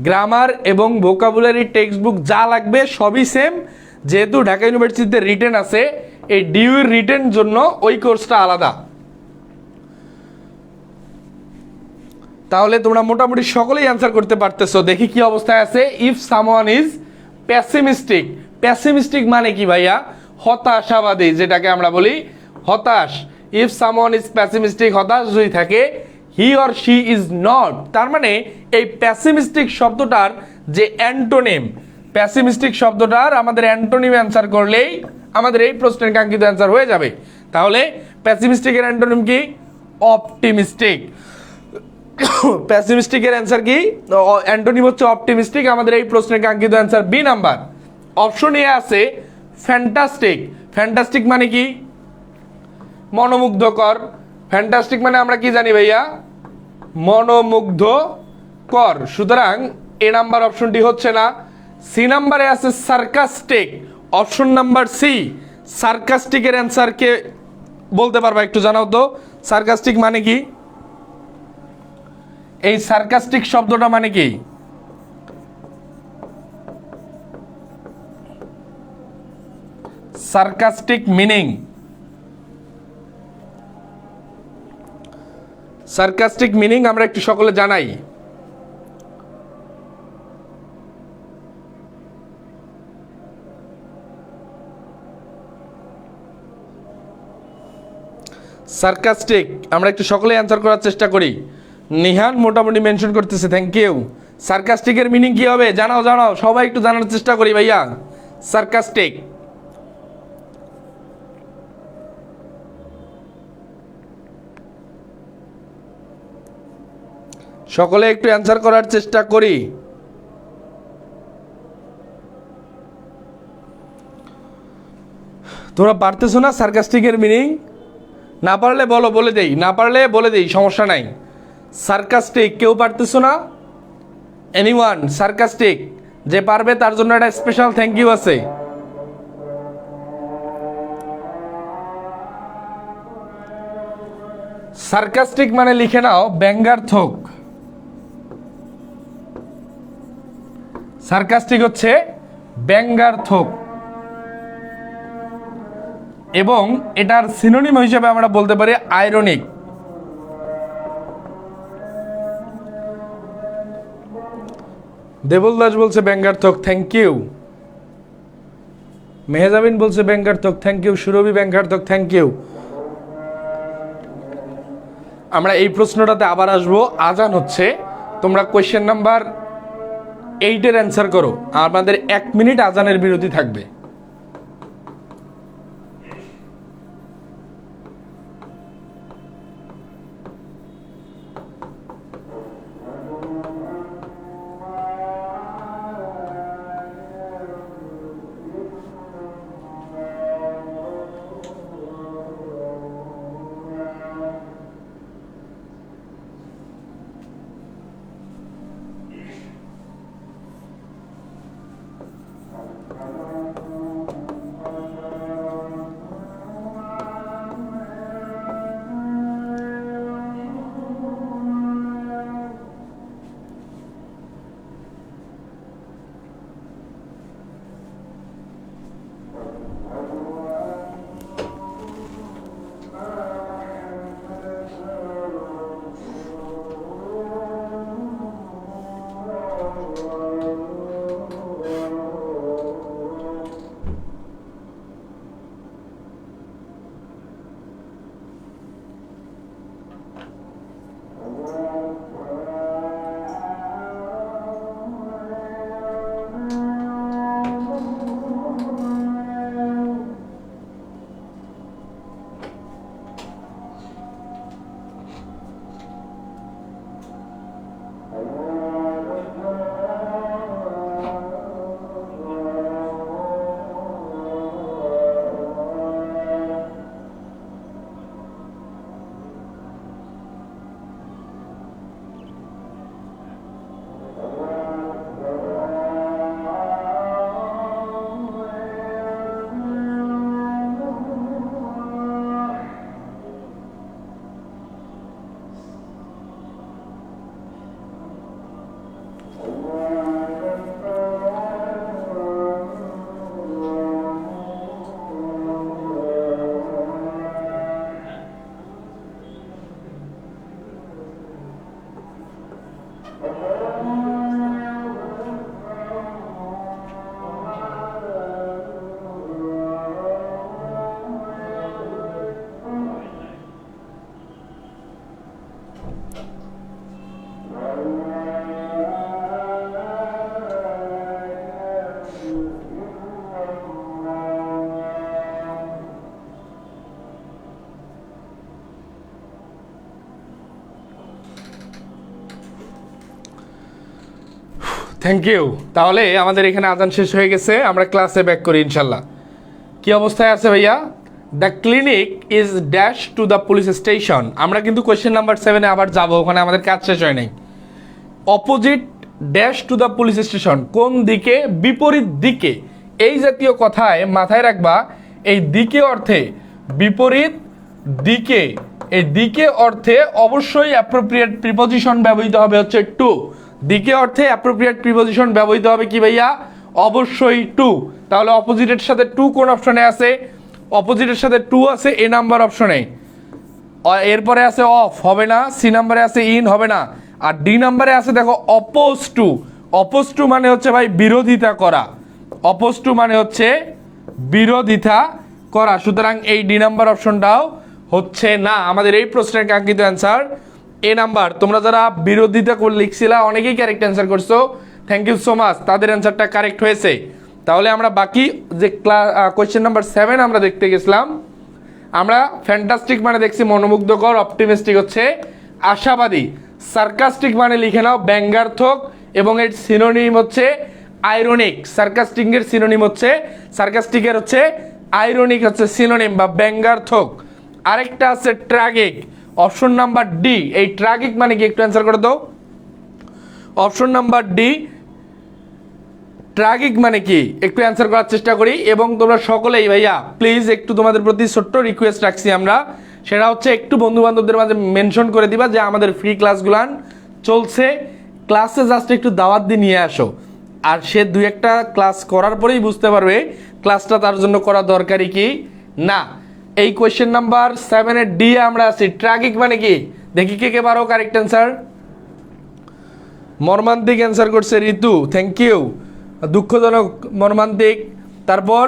গ্রামার এবং ভোকাবুলারি টেক্সট বুক যা লাগবে সবই সেম। যেহেতু ঢাকা ইউনিভার্সিটিতে রিটেন আছে, এই ডিউর রিটেন জন্য ওই কোর্সটা আলাদা। তাহলে তোমরা মোটামুটি সকলেই অ্যান্সার করতে পারতেছো। দেখি কি অবস্থায় আছে। ইফ সামওয়ান ইজ প্যাসিমিস্টিক, প্যাসিমিস্টিক মানে কি ভাইয়া? হতাশাবাদী, যেটাকে আমরা বলি হতাশ। ইফ সামওয়ান ইজ প্যাসিমিস্টিক, হতাশ যদি থাকে, he or she is not, তার মানে এই প্যাসিমিস্টিক শব্দটার যে অ্যান্টোনিম, প্যাসিমিস্টিক শব্দটার আমাদের অ্যান্টোনিম অ্যান্সার করলেই আমাদের এই প্রশ্নের কাঙ্ক্ষিত অ্যান্সার হয়ে যাবে। তাহলে প্যাসিমিস্টিকের অ্যান্টোনিম কি? অপটিমিস্টিক। প্যাসিমিস্টিকের অ্যান্সার কি? অ্যান্টোনিম হচ্ছে অপটিমিস্টিক। আমাদের এই প্রশ্নের কাঙ্ক্ষিত answer B number. Option A আছে ফ্যান্টাস্টিক। ফ্যান্টাস্টিক মানে কি? মনোমুগ্ধকর। ফ্যান্টাস্টিক মানে আমরা কি জানি ভাইয়া? মনোমুগ্ধকর। সুতরাং এ নাম্বার অপশনটি হচ্ছে না। সি নাম্বারে আছে সার্কাস্টিক। Option number C. সার্কাস্টিকের অ্যান্সার কে বলতে পারবা? একটু জানাও তো সার্কাস্টিক মানে কি? এই সার্কাস্টিক শব্দটা মানে কি? সার্কাস্টিক মিনিং, সার্কাস্টিক মিনিং আমরা একটু সকলে জানাই। সার্কাস্টিক আমরা একটু সকলে অ্যান্সার করার চেষ্টা করি। নিহান মোটামুটি মেনশন করতেছে, থ্যাংক ইউ। সার্কাস্টিকের মিনিং কি হবে? জানাও জানাও, সবাই একটু জানার চেষ্টা করি ভাইয়া। সার্কাস্টিক সকলে একটু অ্যান্সার করার চেষ্টা করি। তোমরা পারতেছো না সার্কাস্টিকের মিনিং? না পারলে বলো, বলে দেই, না পারলে বলে দেই, সমস্যা নাই। সার্কাস্টিক কেউ পারতেছো না? Anyone sarcastic? যে পারবে তার জন্য একটা স্পেশাল থ্যাংক ইউ আছে। সার্কাস্টিক মানে লিখে নাও ব্যঙ্গার্থক। সার্কাস্টিক হচ্ছে ব্যঙ্গার্থক এবং এটার সিনোনিম হিসেবে আমরা বলতে পারি আইরনিক। দেবল দাস বলছে ব্যঙ্গার্থক, থ্যাংক ইউ। মেহেজাবিন বলছে ব্যঙ্গার্থক, থ্যাংক ইউ। সুরভি ব্যঙ্গার্থক, থ্যাংক ইউ। আমরা এই প্রশ্নটাতে আবার আসবো। আজান হচ্ছে, তোমরা কোয়েশ্চেন নাম্বার 8-এর অ্যান্সার করো। আমাদের 1 মিনিট আজানের বিরতি থাকবে। Thank you. তাহলে আমাদের এখানে আজান শেষ হয়ে গেছে, আমরা ক্লাসে ব্যাক করি ইনশাল্লাহ। কি অবস্থায় আছে ভাইয়া? The clinic is dash to the police station. আমরা কিন্তু কোয়েশ্চেন নাম্বার 7-এ আবার যাবো, ওখানে আমাদের কাজ শেষ হয় নাই। Opposite dash to the police station, কোন দিকে? বিপরীত দিকে। এই জাতীয় কথায় মাথায় রাখবা, এই দিকে অর্থে বিপরীত দিকে, এই দিকে অর্থে অবশ্যই অ্যাপ্রোপ্রিয়েট প্রিপোজিশন ব্যবহৃত হবে হচ্ছে টু। দিকে অর্থে অ্যাপ্রোপ্রিয়েট প্রিপোজিশন ব্যবহৃত হবে কি ভাইয়া? অবশ্যই টু। তাহলে অপোজিটের সাথে টু কোন অপশনে আছে? অপোজিটের সাথে টু আছে এ নাম্বার অপশনে। এরপরে আছে অফ, হবে না। সি নাম্বারে আছে ইন, হবে না। আর ডি নাম্বারে আছে দেখো অপোজ টু। অপোজ টু মানে হচ্ছে ভাই বিরোধিতা করা। অপোজ টু মানে হচ্ছে বিরোধিতা করা। সুতরাং এই ডি নাম্বার অপশনটাও হচ্ছে না। আমাদের এই প্রশ্নের কাঙ্ক্ষিত অ্যান্সার এ নাম্বার। তোমরা যারা বিরোধিতা করে লিখছিলা অনেকেই কারেক্ট অ্যান্সার করছো, থ্যাংক ইউ সো মাচ, তাদের অ্যান্সারটা কারেক্ট হয়েছে। তাহলে আমরা বাকি যে কোয়েশ্চেন নাম্বার 7 আমরা দেখতে গেছিলাম, আমরা ফ্যান্টাস্টিক মানে দেখছি মনোমুগ্ধকর, অপটিমিস্টিক হচ্ছে আশাবাদী, সার্কাস্টিক মানে লিখে নাও ব্যঙ্গার্থক, এবং এর সিনোনিম হচ্ছে আইরনিক। সার্কাস্টিকের সিনোনিম হচ্ছে, সার্কাস্টিকের হচ্ছে আইরনিক হচ্ছে সিনোনিম বা ব্যঙ্গার্থক। আরেকটা আছে ট্র্যাগিক, অপশন নাম্বার ডি। এই ট্র্যাগিক মানে কি একটু অ্যান্সার করে দাও। অপশন নাম্বার ডি, ট্র্যাগিক মানে কি একটু অ্যান্সার করার চেষ্টা করি। এবং তোমরা সকলেই ভাইয়া প্লিজ একটু তোমাদের প্রতি ছোট্ট রিকোয়েস্ট রাখছি আমরা, সেটা হচ্ছে একটু বন্ধু বান্ধবদের মাঝে মেনশন করে দিবা যে আমাদের ফ্রি ক্লাসগুলান চলছে, ক্লাসে জাস্ট একটু দাওয়াত দিয়ে নিয়ে আসো। আর সে দুই একটা ক্লাস করার পরেই বুঝতে পারবে ক্লাসটা তার জন্য করা দরকারি কি না। এই কোয়েশ্চেন নাম্বার 7-এর ডি আমরা আছি। ট্র্যাগিক মানে কি দেখি কে কে পারো কারেক্ট অ্যান্সার। মর্মান্তিক অ্যান্সার করছে ঋতু, থ্যাংক ইউ। দুঃখজনক, মর্মান্তিক। তারপর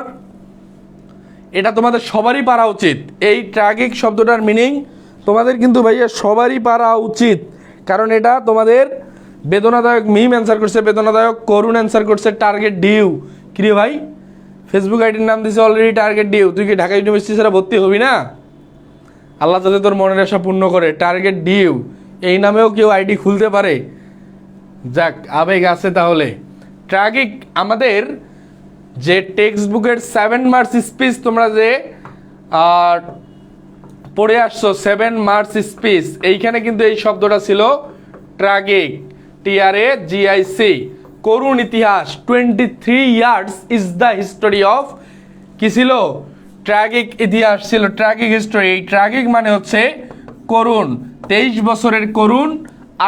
এটা তোমাদের সবারই পারা উচিত। এই ট্র্যাগিক শব্দটার মিনিং তোমাদের কিন্তু ভাইয়া সবারই পারা উচিত, কারণ এটা তোমাদের বেদনাদায়ক। মিম অ্যান্সার করছে বেদনাদায়ক, করুণ অ্যান্সার করছে টার্গেট ডিউ। কিরে ভাই, ফেসবুক আইডির নাম দিছে অলরেডি টার্গেট ডিউ, তুই কি ঢাকা ইউনিভার্সিটি ছাড়া ভর্তি হবি না? আল্লাহ যাতে তোর মনের আশা পূর্ণ করে। টার্গেট ডিউ এই নামেও কেউ আইডি খুলতে পারে, যাক আবেগ আছে। তাহলে ট্র্যাগিক আমাদের যে টেক্সট বুকের 7 মার্কস স্পিচ তোমরা যে পড়ে আসছো, 7 মার্কস স্পিচ, এইখানে কিন্তু এই শব্দটা ছিল ট্র্যাগিক, TRAGIC। করুণ ইতিহাস, 23 years is the history of, কি ছিল? ট্র্যাগিক ইতিহাস ছিল, ট্র্যাগিক হিস্টোরি। এই ট্র্যাগিক মানে হচ্ছে করুণ, 23 বছরের করুণ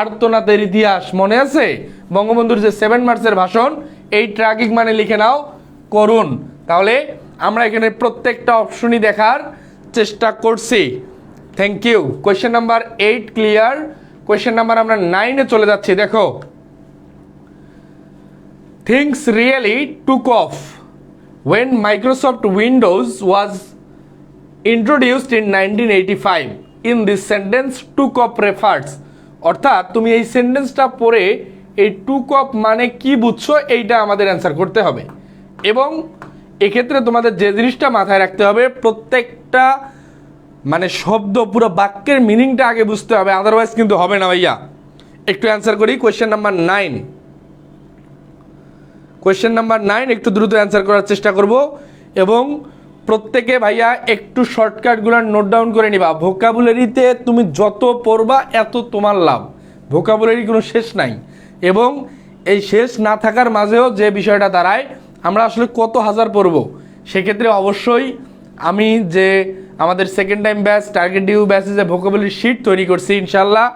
আর্তনাদের ইতিহাস। মনে আছে বঙ্গবন্ধুর যে 7 মার্চের ভাষণ? এই ট্র্যাগিক মানে লিখে নাও করুণ। তাহলে আমরা এখানে প্রত্যেকটা অপশনই দেখার চেষ্টা করছি। Thank you. Question number 8 clear. Question number আমরা 9-এ চলে যাচ্ছি। দেখো, things really took off when Microsoft Windows was introduced in 1985. In this sentence took off refers, অর্থাৎ তুমি এই সেন্টেন্সটা পড়ে এই টুক অফ মানে কি বুঝছো এইটা আমাদের অ্যান্সার করতে হবে। এবং এক্ষেত্রে তোমাদের যে জিনিসটা মাথায় রাখতে হবে, প্রত্যেকটা মানে শব্দ পুরো বাক্যের মিনিংটা আগে বুঝতে হবে, আদারওয়াইজ কিন্তু হবে না ভাইয়া। একটু অ্যান্সার করি। কোয়েশ্চেন নাম্বার 9, কোয়েশ্চেন নাম্বার 9 একটু দ্রুত অ্যান্সার করার চেষ্টা করব। এবং প্রত্যেকে ভাইয়া একটু শর্টকাটগুলো নোট ডাউন করে নিবা। ভোকাবুলারিতে তুমি যত পড়বা এত তোমার লাভ, ভোকাবুলারি কোনো শেষ নাই। এবং এই শেষ না থাকার মাঝেও যে বিষয়টা দাঁড়ায়, আমরা আসলে কত হাজার পড়বো, সেক্ষেত্রে অবশ্যই আমি যে আমাদের second time batch target due ব্যাচে যে ভোকাবুলারি শিট তৈরি করছি, ইনশাল্লাহ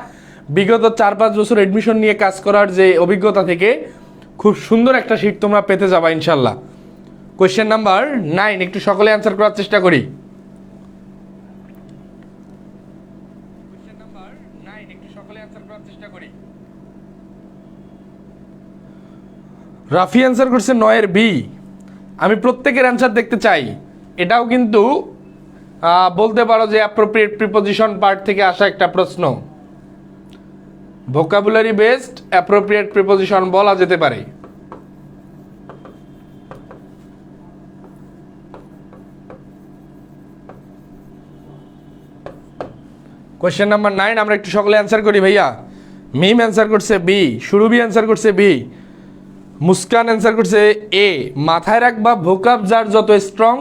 বিগত 4-5 বছর এডমিশন নিয়ে কাজ করার যে অভিজ্ঞতা থেকে খুব সুন্দর একটা শিট তোমরা পেতে যাবা ইনশাল্লাহ। কোয়েশ্চেন নাম্বার 9 একটু সকলে অ্যান্সার করার চেষ্টা করি। রাফি অ্যান্সার করছে 9-এর বি। আমি প্রত্যেকের অ্যান্সার দেখতে চাই। এটাও কিন্তু বলতে পারো যে অ্যাপ্রোপ্রিয়েট প্রিপোজিশন পার্ট থেকে আসা একটা প্রশ্ন। ভোকাবুলারি বেসড অ্যাপ্রোপ্রিয়েট প্রিপোজিশন বলা যেতে পারে। কোয়েশ্চেন নাম্বার 9 আমরা একটু সকলে অ্যান্সার করি ভাইয়া। মিম অ্যান্সার করছে বি, সুরভি অ্যান্সার করছে বি, মুস্কান অ্যান্সার করছে এ। মাথায় রাখবা, ভোকাব যার যত স্ট্রং,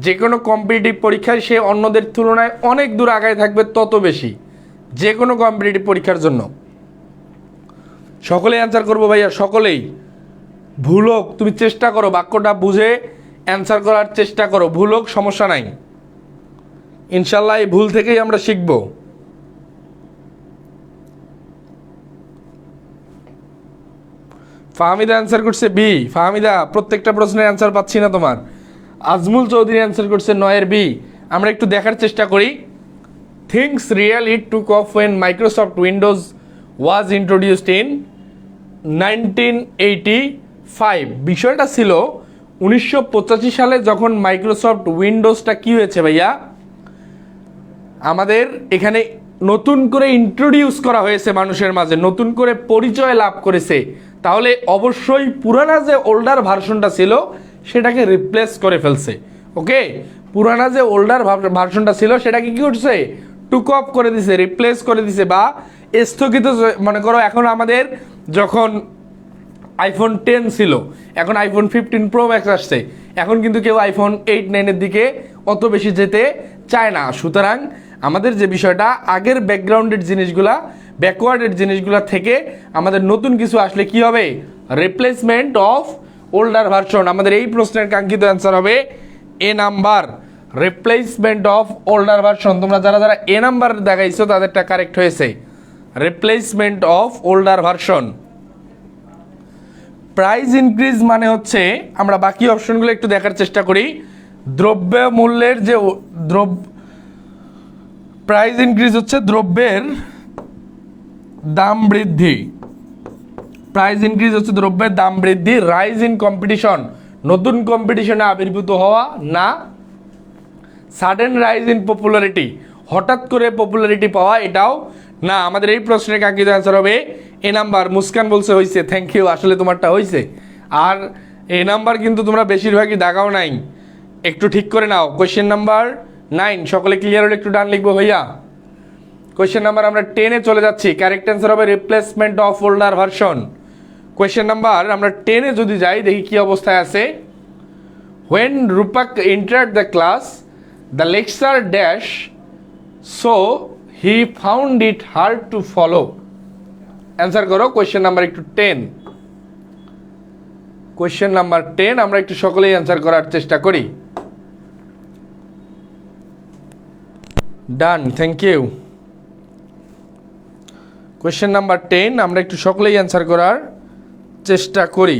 যে কোনো কম্পিটিটিভ পরীক্ষায় সে অন্যদের তুলনায় অনেক দূর আগায় থাকবে তত বেশি, যে কোনো কম্পিটিটিভ পরীক্ষার জন্য। সকলেই অ্যান্সার করবো ভাইয়া, সকলেই। ভুল হোক তুমি চেষ্টা করো, বাক্যটা বুঝে অ্যান্সার করার চেষ্টা করো, ভুল হোক সমস্যা নাই, ইনশাল্লাহ এই ভুল থেকেই আমরা শিখব। ফাহমিদা অ্যান্সার করছে বি। ফাহমিদা, প্রত্যেকটা প্রশ্নের অ্যান্সার পাচ্ছি না তোমার। আজমুল চৌধুরী অ্যান্সার করছে 9-এর বি। আমরা একটু দেখার চেষ্টা করি। Things really took off when Microsoft Windows was introduced in 1985। বিষয়টা ছিল 1985 সালে যখন মাইক্রোসফট উইন্ডোজটা কি হয়েছে ভাইয়া, আমাদের এখানে নতুন করে ইন্ট্রোডিউস করা হয়েছে মানুষের মাঝে, নতুন করে পরিচয় লাভ করেছে। তাহলে অবশ্যই পুরানা যে ওল্ডার ভার্সনটা ছিল সেটাকে রিপ্লেস করে ফেলছে। ওকে, পুরানা যে ওল্ডার ভার্সনটা ছিল সেটাকে কি করছে, টুক অফ করে দিছে, রিপ্লেস করে দিছে বা স্থগিত। মনে করো এখন আমাদের যখন আইফোন 10 ছিল, এখন আইফোন 15 প্রো ম্যাক্স আসছে, এখন কিন্তু কেউ আইফোন 8-9-এর দিকে অত বেশি যেতে চায় না। সুতরাং আমাদের যে বিষয়টা আগের ব্যাকগ্রাউন্ডের জিনিসগুলা, ব্যাকওয়ার্ডের জিনিসগুলা থেকে আমাদের নতুন কিছু আসলে কি হবে, রিপ্লেসমেন্ট অফ ওল্ডার ভার্সন। আমাদের এই প্রশ্নের কাঙ্ক্ষিত অ্যান্সার হবে A number, replacement of older version. তোমরা যারা যারা এ নাম্বার দেখাইছো তাদেরটা কারেক্ট হয়েছে, replacement of older version. Price increase মানে হচ্ছে, আমরা বাকি অপশনগুলো একটু দেখার চেষ্টা করি। দ্রব্য মূল্যের যে প্রাইস ইনক্রিজ হচ্ছে দ্রব্যের দাম বৃদ্ধি, প্রাইস ইনক্রিজ হচ্ছে দ্রব্যের দাম বৃদ্ধি। রাইজ ইন কম্পিটিশন, নতুন কম্পিটিশনে আবির্ভূত হওয়া না। সাডেন রাইজ ইন পপুলারিটি, হঠাৎ করে পপুলারিটি পাওয়া, এটাও না। আমাদের এই প্রশ্নের কাঙ্ক্ষিত অ্যান্সার হবে এ নাম্বার। মুস্কান বলছে হয়েছে, থ্যাংক ইউ, আসলে তোমারটা হয়েছে। আর এ নাম্বার কিন্তু তোমরা বেশিরভাগই দাগাও নাই, একটু ঠিক করে নাও। কোয়েশ্চেন নাম্বার 9, সকলে ক্লিয়ার হলে একটু ডান লিখবো ভাইয়া। কোয়েশ্চেন নাম্বার আমরা 10-এ চলে যাচ্ছি, কারেক্ট অ্যান্সার হবে replacement of older version. Question number আমরা 10-এ যদি যাই, দেখি কি অবস্থায় আছে। When Rupak entered the class the lecture dash so he found it hard to follow. Answer করো কোয়েশ্চেন নাম্বার একটু 10। কোয়েশ্চেন নাম্বার 10 আমরা একটু সকলেই অ্যান্সার করার চেষ্টা করি। ডান, থ্যাংক ইউ। কোয়েশ্চেন নাম্বার 10 আমরা একটু সকলেই অ্যান্সার করার চেষ্টা করি।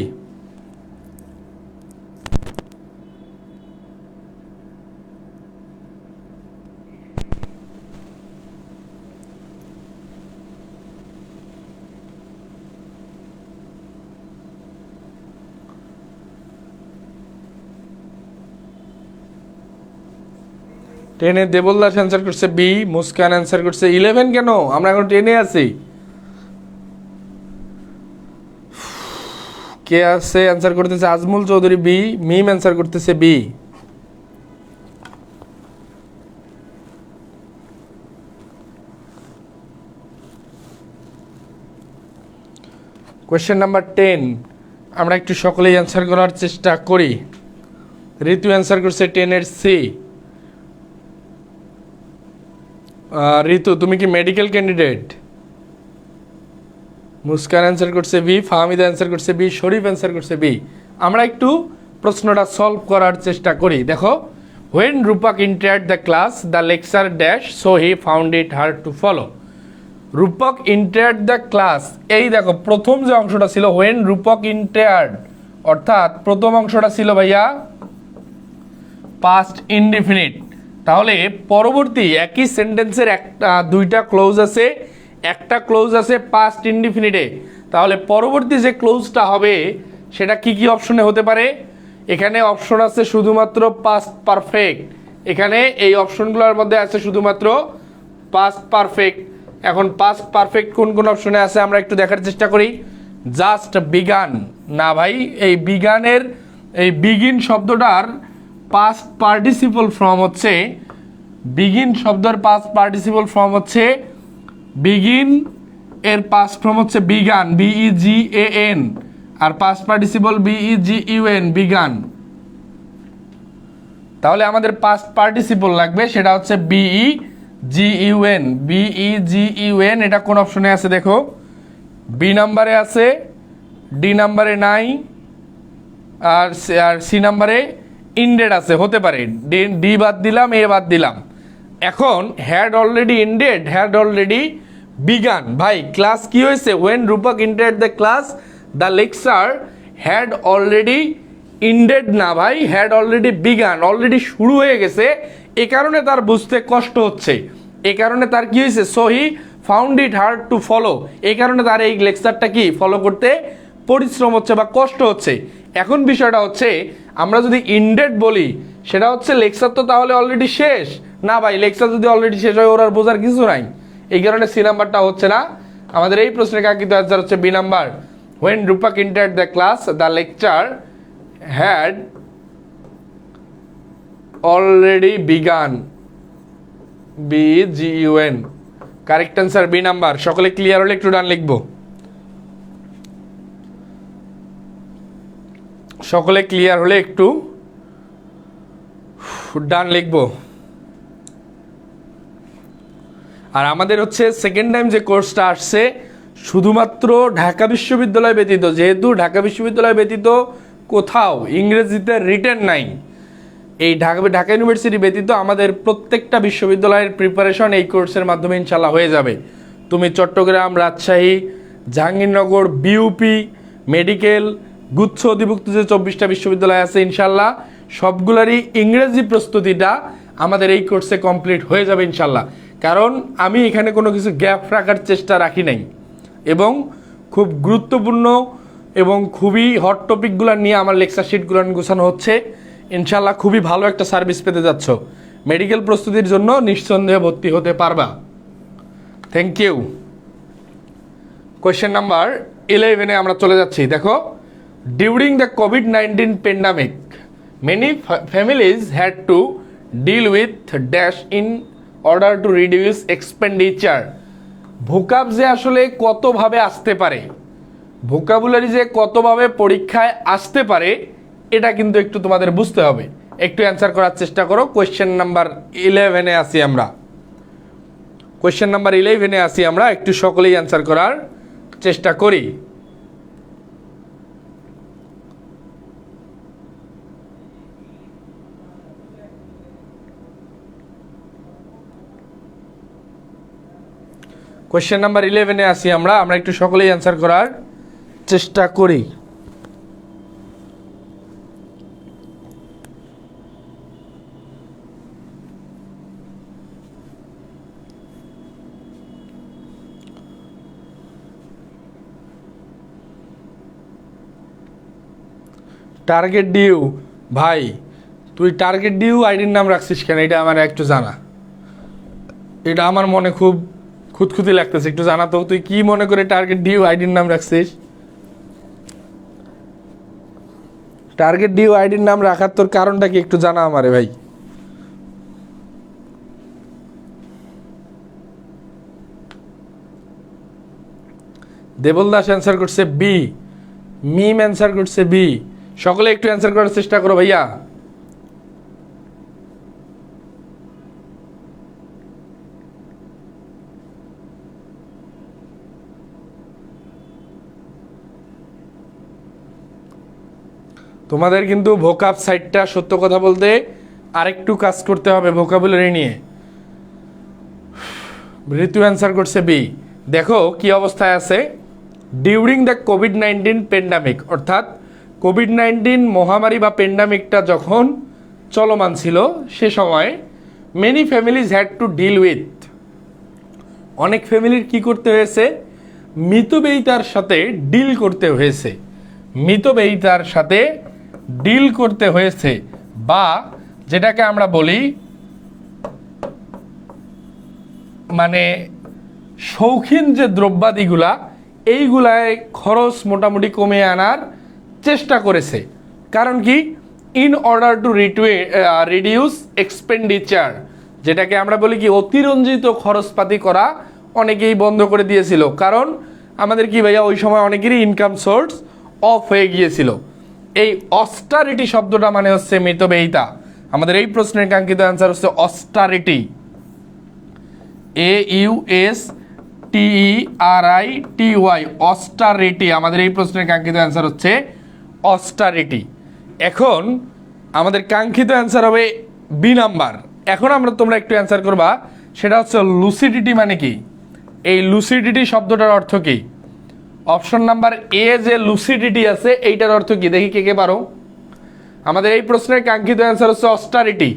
টেনে দেবলদাস অ্যান্সার করছে বি, মুস্কান অ্যান্সার করছে 11। কেন আমরা এখন 10-এ আছি? কে আছে অ্যান্সার করতেছে? আজমুল চৌধুরী বি, মিম অ্যান্সার করতেছে বি। কোয়েশ্চেন নাম্বার 10 আমরা একটু সকলেই অ্যান্সার করার চেষ্টা করি। ঋতু অ্যান্সার করছে 10-এর সি। ঋতু তুমি কি মেডিকেল ক্যান্ডিডেট? মুস্কান অ্যান্সার করছে বি, ফাহমিদা অ্যান্সার করছে বি, শরীফ অ্যান্সার করছে বি। আমরা একটু প্রশ্নটা সলভ করার চেষ্টা করি। দেখো, when Rupak entered the class the lecture dash so he found it hard to follow. Rupak entered the class, এই দেখো প্রথম যে অংশটা ছিল হোয়েন রূপক এন্টার্ড, অর্থাৎ প্রথম অংশটা ছিল ভাইয়া পাস্ট ইনডিফিনিট। তাহলে পরবর্তী একই সেন্টেন্সের দুইটা ক্লোজ আছে, একটা ক্লোজ আছে পাস্ট ইনডিফিনিটে। তাহলে পরবর্তী যে ক্লোজটা হবে সেটা কি কি অপশনে হতে পারে? এখানে অপশন আছে শুধুমাত্র পাস্ট পারফেক্ট, এখানে এই অপশনগুলোর মধ্যে আছে শুধুমাত্র পাস্ট পারফেক্ট। এখন পাস্ট পারফেক্ট কোন কোন অপশনে আছে আমরা একটু দেখার চেষ্টা করি। জাস্ট বিগান, না ভাই, এই বিগানের এই বিগিন শব্দটার পাস্ট পার্টিসিপল ফর্ম হচ্ছে, বিগিন শব্দের পাস্ট পার্টিসিপল ফর্ম হচ্ছে বিগিন, এর পাস্ট ফর্ম হচ্ছে বিগান, BEGAN, আর পাস্ট পার্টিসিপল BEGUN, বিগান। তাহলে আমাদের পাস্ট পার্টিসিপল লাগবে, সেটা হচ্ছে BEGUN, BEGUN। এটা কোন অপশনে আছে দেখো? বি নাম্বারে আছে, ডি নাম্বারে নাই, আর সি নাম্বারে ইন্ডেড আছে, হতে পারে। ডি বাদ দিলাম, এ বাদ দিলাম। এখন had already ended, had already begun. ভাই ক্লাস কি হয়েছে? When Rupak entered the class the lecture had already ended, না ভাই, হ্যাড অলরেডি বিগান, অলরেডি শুরু হয়ে গেছে। এ কারণে তার বুঝতে কষ্ট হচ্ছে, এ কারণে তার কি হয়েছে? So he found it hard to follow, এই কারণে তার এই লেকচারটা কি ফলো করতে পরিশ্রম হচ্ছে বা কষ্ট হচ্ছে। এখন বিষয়টা হচ্ছে, আমরা যদি ইন্ডেড বলি সেটা হচ্ছে লেকচার তো তাহলে অলরেডি শেষ, না ভাই, লেকচার যদি অলরেডি শেষ হয় ওর আর বোঝার কিছু নাই। এই কারণে সি নাম্বারটা হচ্ছে না। আমাদের এই প্রশ্নের কাঙ্ক্ষিত অ্যান্সার হচ্ছে B number, when Rupak entered the class the lecture had already begun, BEGUN। Correct answer B number. সকলে ক্লিয়ার হলে একটু ডান লিখবো। সকলে ক্লিয়ার হলে একটু ডান লিখবো। আর আমাদের হচ্ছে সেকেন্ড টাইম যে কোর্সটা আসছে শুধুমাত্র ঢাকা বিশ্ববিদ্যালয় ব্যতীত, যেহেতু ঢাকা বিশ্ববিদ্যালয় ব্যতীত কোথাও ইংরেজিতে রিটেন নাই, এই ঢাকা ইউনিভার্সিটি ব্যতীত আমাদের প্রত্যেকটা বিশ্ববিদ্যালয়ের প্রিপারেশন এই কোর্সের মাধ্যমে ইনশাল্লাহ হয়ে যাবে। তুমি চট্টগ্রাম, রাজশাহী, জাহাঙ্গীরনগর, বিউপি, মেডিকেল, গুচ্ছ অধিভুক্ত যে 24টা বিশ্ববিদ্যালয় আছে ইনশাল্লাহ সবগুলারই ইংরেজি প্রস্তুতিটা আমাদের এই কোর্সে কমপ্লিট হয়ে যাবে ইনশাল্লাহ। কারণ আমি এখানে কোনো কিছু গ্যাপ রাখার চেষ্টা রাখি নাই এবং খুব গুরুত্বপূর্ণ এবং খুবই হট টপিকগুলো নিয়ে আমার লেকচার শিটগুলো গোছানো হচ্ছে। ইনশাল্লাহ খুবই ভালো একটা সার্ভিস পেতে যাচ্ছ। মেডিকেল প্রস্তুতির জন্য নিঃসন্দেহে ভর্তি হতে পারবা। Thank you. কোয়েশ্চেন নাম্বার 11-এ আমরা চলে যাচ্ছি। দেখো, ডিউরিং দ্য কোভিড-19 pandemic many families had to deal with dash in order to reduce expenditure. Vocab যে আসলে কতভাবে আসতে পারে, ভোকাবুলারি যে কতভাবে পরীক্ষায় আসতে পারে এটা কিন্তু একটু তোমাদের বুঝতে হবে। একটু অ্যান্সার করার চেষ্টা করো। কোয়েশ্চেন নাম্বার 11-এ আসি আমরা। কোয়েশ্চেন নাম্বার 11-এ আসি আমরা, একটু সকলেই অ্যান্সার করার চেষ্টা করি। কোয়েশ্চেন নাম্বার 11-এ আসি আমরা একটু সকলেই অ্যান্সার করার চেষ্টা করি। টার্গেট ডিউ, ভাই তুই টার্গেট ডিউ আইডির নাম রাখছিস কেন? এটা আমার একটু জানা, এটা আমার মনে খুব খুঁতখুতি লাগতেছে, একটু জানা তো তুই কি মনে করে টার্গেট ডিউ আইডির নাম রাখছিস? টার্গেট ডিউ আইডির নাম রাখার তোর কারণটা কি একটু জানা আমারে ভাই। দেবল দাস অ্যান্সার করছে বি, মিম অ্যান্সার করছে বি। সকলে একটু অ্যান্সার করার চেষ্টা করো ভাইয়া। তোমাদের কিন্তু ভোকাব সাইডটা সত্য কথা বলতে আরেকটু কাজ করতে হবে ভোকাবুলারি নিয়ে। ঋতু অ্যান্সার করছে বি। দেখো কি অবস্থায় আছে, ডিউরিং দ্য কোভিড-19 প্যান্ডামিক, অর্থাৎ কোভিড-19 মহামারী বা প্যান্ডামিকটা যখন চলমান ছিল সে সময় many families had to deal with, অনেক ফ্যামিলির কি করতে হয়েছে? মিতব্যয়িতার সাথে ডিল করতে হয়েছে, মিতব্যয়িতার সাথে ডিল করতে হয়েছে, বা যেটাকে আমরা বলি মানে শৌখিন যে দ্রব্যাদিগুলা এইগুলায় খরচ মোটামুটি কমিয়ে আনার চেষ্টা করেছে। কারণ কি? In order to reduce expenditure, যেটাকে আমরা বলি কি অতিরঞ্জিত খরচপাতি করা অনেকেই বন্ধ করে দিয়েছিল। কারণ আমাদের কি ভাইয়া ওই সময় অনেকেরই ইনকাম সোর্স অফ হয়ে গিয়েছিল। এই অস্টারিটি শব্দটা মানে হচ্ছে মিতব্যয়িতা। আমাদের এই প্রশ্নের কাঙ্ক্ষিত অ্যান্সার হচ্ছে অস্টারিটি, AUSTERITY, অস্টারিটি। আমাদের এই প্রশ্নের কাঙ্ক্ষিত অ্যান্সার হচ্ছে অস্টারিটি। এখন আমাদের কাঙ্ক্ষিত অ্যান্সার হবে বি নাম্বার। এখন তোমরা একটু অ্যান্সার করবা, সেটা হচ্ছে লুসিডিটি মানে কি? এই লুসিডিটি শব্দটার অর্থ কি? অপশন নাম্বার এ যে লুসিডিটি আছে এইটার অর্থ কি? দেখি কে কে পারো। আমাদের এই প্রশ্নের কাঙ্ক্ষিত অ্যান্সার হচ্ছে অস্টারিটি।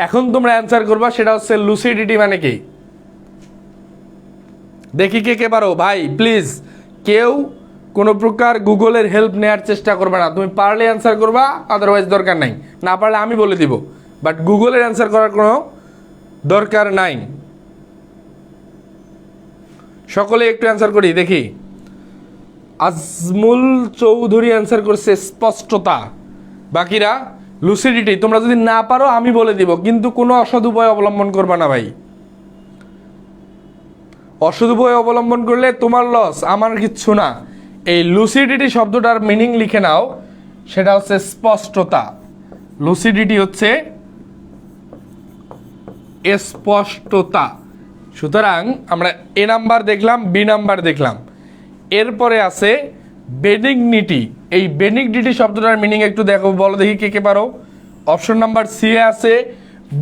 এখন তোমরা অ্যান্সার করবা সেটা হচ্ছে লুসিডিটি মানে কি? দেখি কে কে পারো ভাই। প্লিজ কেউ কোনো প্রকার গুগলের হেল্প নেওয়ার চেষ্টা করবে না। তুমি পারলে অ্যান্সার করবা, আদারওয়াইজ দরকার নাই। না পারলে আমি বলে দিব, বাট গুগলের অ্যান্সার করার কোনো দরকার নাই। সকলে একটু অ্যান্সার করি দেখি। আজমুল চৌধুরী অ্যান্সার করছে স্পষ্টতা, বাকিরা লুসিডিটি। তোমরা যদি না পারো আমি বলে দিব, কিন্তু কোনো অসৎ উপায় অবলম্বন করবা না ভাই। অসৎ উপায় অবলম্বন করলে তোমার লস, আমার কিচ্ছু না। এই লুসিডিটি শব্দটার মিনিং লিখে নাও, সেটা হচ্ছে স্পষ্টতা। লুসিডিটি হচ্ছে স্পষ্টতা। সুতরাং আমরা এ নাম্বার দেখলাম, বি নাম্বার দেখলাম, এরপরে আছে বেনিগনিটি। এই বেনিগনিটি শব্দটার মিনিং একটু দেখো, বলো দেখি কে কে পারো। অপশন নাম্বার সি এ আছে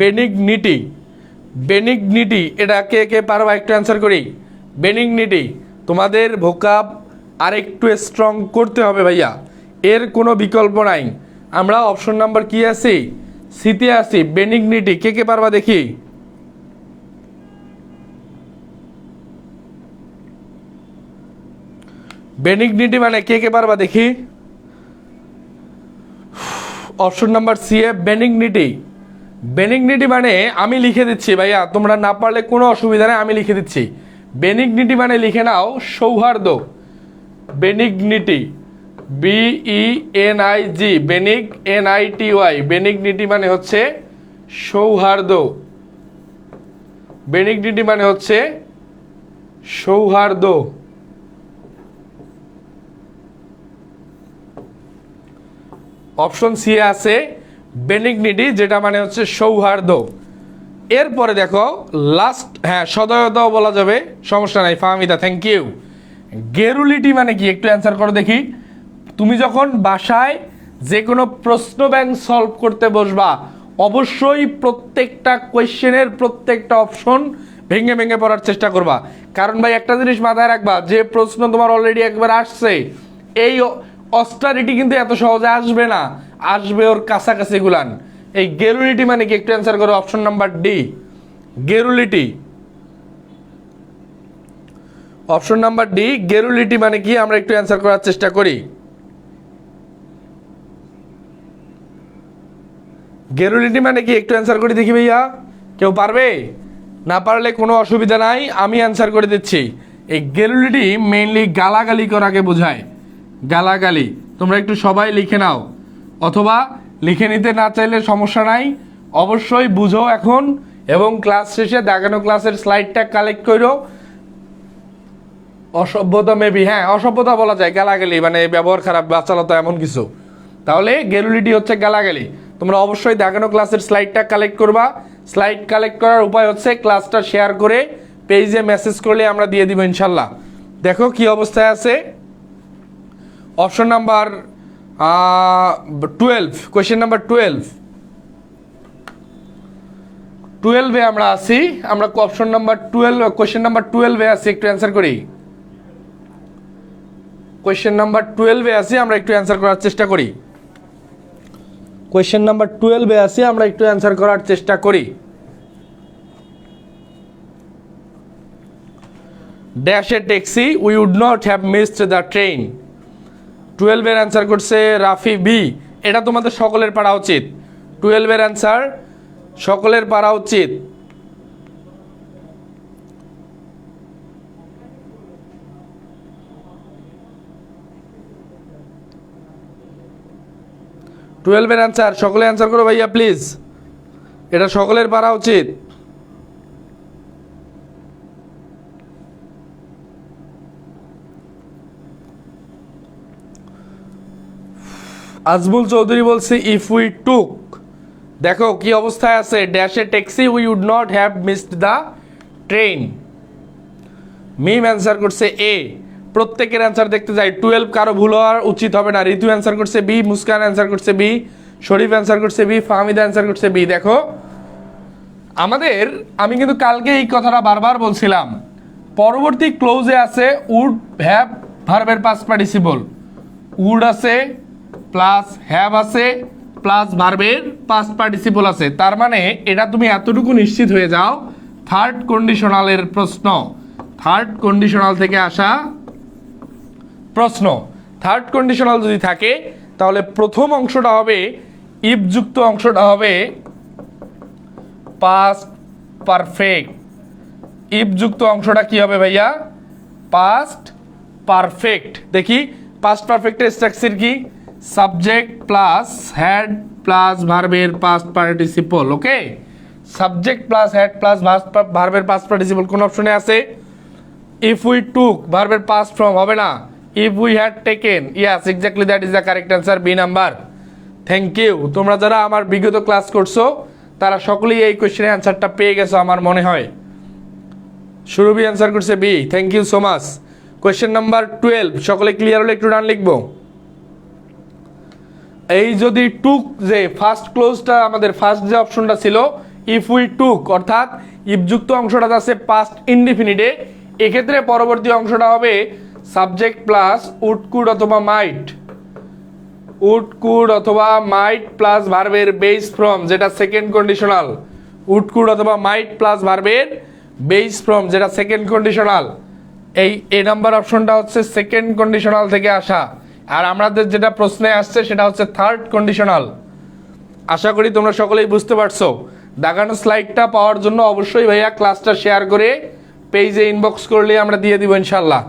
বেনিগনিটি। বেনিগনিটি এটা কে কে পারো একটু অ্যান্সার করি। বেনিগনিটি তোমাদের ভোকাব আরেকটু স্ট্রং করতে হবে ভাইয়া, এর কোনো বিকল্প নাই। আমরা অপশন নাম্বার কি আছি, সিতে আছি। বেনিগনিটি কে কে পারবা দেখি। বেনিগনিটি মানে কে কে পারবা দেখি। অপশন নাম্বার সি এ বেনিগনিটি। বেনিগনিটি মানে আমি লিখে দিচ্ছি ভাইয়া, তোমরা না পারলে কোনো অসুবিধা নেই, আমি লিখে দিচ্ছি। বেনিগনিটি মানে লিখে নাও সৌহার্দ্য। বেনিগনিটি BENIG, বেনিগ NITY। বেনিগনিটি মানে হচ্ছে সৌহার্দ্য। বেনিগনিটি মানে হচ্ছে সৌহার্দ্য। অপশন সি আছে বেনিগনিটি, যেটা মানে হচ্ছে সৌহার্দ্য। এরপরে দেখো লাস্ট, হ্যাঁ সদয়তাও বলা যাবে, সমস্যা নাই। Fahmida thank you. গেরুলিটি মানে কি একটু অ্যান্সার করো দেখি। তুমি যখন বাসায় যে কোনো প্রশ্ন ব্যাংক সলভ করতে বসবা, অবশ্যই প্রত্যেকটা কোয়েশ্চেনের প্রত্যেকটা অপশন ভেঙে ভেঙে পড়ার চেষ্টা করবা। কারণ ভাই একটা জিনিস মাথায় রাখবা, যে প্রশ্ন তোমার অলরেডি একবার আসছে, এই অস্টারিটি কিন্তু এত সহজে আসবে না, আসবে ওর কাছাকাছি গুলান। এই গেরুলিটি মানে কি একটু অ্যান্সার করো। Option number D garrulity. Option number D garrulity মানে কি, আমরা একটু অ্যান্সার করার চেষ্টা করি। গেরুলিটি মানে কি একটু অ্যান্সার করি দেখি ভাইয়া, কেউ পারবে? না পারলে কোনো অসুবিধা নাই, আমি অ্যান্সার করে দিচ্ছি। এই গেরুলিটি মেইনলি গালাগালি করাকে বোঝায়। গালাগালি তোমরা একটু সবাই লিখে নাও, অথবা লিখে নিতে না চাইলে সমস্যা নাই, অবশ্যই বুঝো এখন, এবং ক্লাস শেষে দাগানো ক্লাসের স্লাইডটা কালেক্ট করো। অসভ্যতা মেবি, হ্যাঁ অসভ্যতা বলা যায়, গালাগালি মানে ব্যবহার খারাপ, বাচ্চালতা এমন কিছু। তাহলে গেরুলিটি হচ্ছে গালাগালি। তোমরা অবশ্যই দাগানো ক্লাসের স্লাইডটা কালেক্ট করবা। স্লাইড কালেক্ট করার উপায় হচ্ছে ক্লাসটা শেয়ার করে পেজে মেসেজ করলে আমরা দিয়ে দিব ইনশাল্লাহ। দেখো কি অবস্থায় আছে। অপশন নাম্বার 12, কোয়েশ্চেন নাম্বার 12 আমরা আছি। আমরা অপশন নাম্বার 12, কোয়েশ্চেন নাম্বার 12 আছি, একটু অ্যান্সার করি। কোয়েশ্চেন নাম্বার 12 আছি, আমরা একটু অ্যান্সার করার চেষ্টা করি। কোয়েশ্চেন নাম্বার 12 আছি, আমরা একটু অ্যান্সার করার চেষ্টা করি। Dash a taxi, we would not have missed the train. 12 answer করছে রাফি বি। এটা তোমাদের সকলের পারা উচিত। 12 অ্যান্সার সকলের পারা উচিত। টুয়েলভের অ্যান্সার সকলে অ্যান্সার করো ভাইয়া প্লিজ, এটা সকলের পারা উচিত। আজমুল চৌধুরী বলছে ইফ উই টুক, দেখো কি অবস্থায় আছে। ড্যাশে taxi, we would not have missed the train. Mim answer করছে এ। প্রত্যেকের অ্যান্সার দেখতে যাই, 12 কারো ভুল হওয়ার উচিত হবে না। ঋতু অ্যান্সার করছে বি, মুস্কান অ্যান্সার করছে বি, শরীফ অ্যান্সার করছে বি, ফাহমিদা অ্যান্সার করছে বি। দেখো আমাদের, আমি কিন্তু কালকে এই কথাটা বারবার বলছিলাম, পরবর্তী ক্লোজে আছে উড হ্যাভ ভার্বের পাস্ট পার্টিসিপল। উড আছে প্লাস হ্যাভ আছে প্লাস ভার্বের পাস্ট পার্টিসিপল আছে। তার মানে এটা তুমি এতটুকু নিশ্চিত হয়ে যাও, থার্ড কন্ডিশনালের প্রশ্ন, থার্ড কন্ডিশনাল থেকে আসা প্রশ্ন। থার্ড কন্ডিশনাল যদি থাকে তাহলে প্রথম অংশটা হবে ইফযুক্ত, অংশটা হবে পাস্ট পারফেক্ট। ইফযুক্ত অংশটা কি হবে ভাইয়া? Past perfect. দেখি পাস্ট পারফেক্টের স্ট্রাকচার কি? সাবজেক্ট প্লাস হ্যাড প্লাস ভার্বের past participle. Okay, subject plus had plus ভার্বের পাস্ট পার্টিসিপল কোন অপশনে আছে? ইফ উই টুক ভার্বের পাস্ট ফর্ম হবে না, if we had taken. Yes exactly that is the correct answer, B number. Thank you. তোমরা যারা আমার বিগত ক্লাস করছো তারা সকলেই এই কোয়েশ্চেনের অ্যান্সারটা পেয়ে গেছো আমার মনে হয়। সুরভি অ্যান্সার করছে B, thank you so much. Question number 12, সকলে ক্লিয়ার হলে একটু ডান লিখবো। এই যদি টুক, যে ফার্স্ট ক্লোজটা আমাদের ফার্স্ট যে অপশনটা ছিল ইফ উই টুক, অর্থাৎ ইফযুক্ত অংশটা আছে পাস্ট ইনডিফিনিটে, এক্ষেত্রে পরবর্তী অংশটা হবে সাবজেক্ট প্লাস উড কুড অথবা মাইট, উড কুড অথবা মাইট প্লাস ভার্বের বেস ফ্রম, যেটা সেকেন্ড কন্ডিশনাল। উড কুড অথবা মাইট প্লাস ভার্বের বেস ফ্রম, যেটা সেকেন্ড কন্ডিশনাল। এই এ নাম্বার অপশনটা হচ্ছে সেকেন্ড কন্ডিশনাল থেকে আসা, আর আমাদের যেটা প্রশ্নে আসছে সেটা হচ্ছে থার্ড কন্ডিশনাল। আশা করি তোমরা সকলেই বুঝতে পারছো। দাগানো স্লাইডটা পাওয়ার জন্য অবশ্যই ভাইয়া ক্লাসটা শেয়ার করে পেজে ইনবক্স করলে আমরা দিয়ে দিব ইনশাল্লাহ।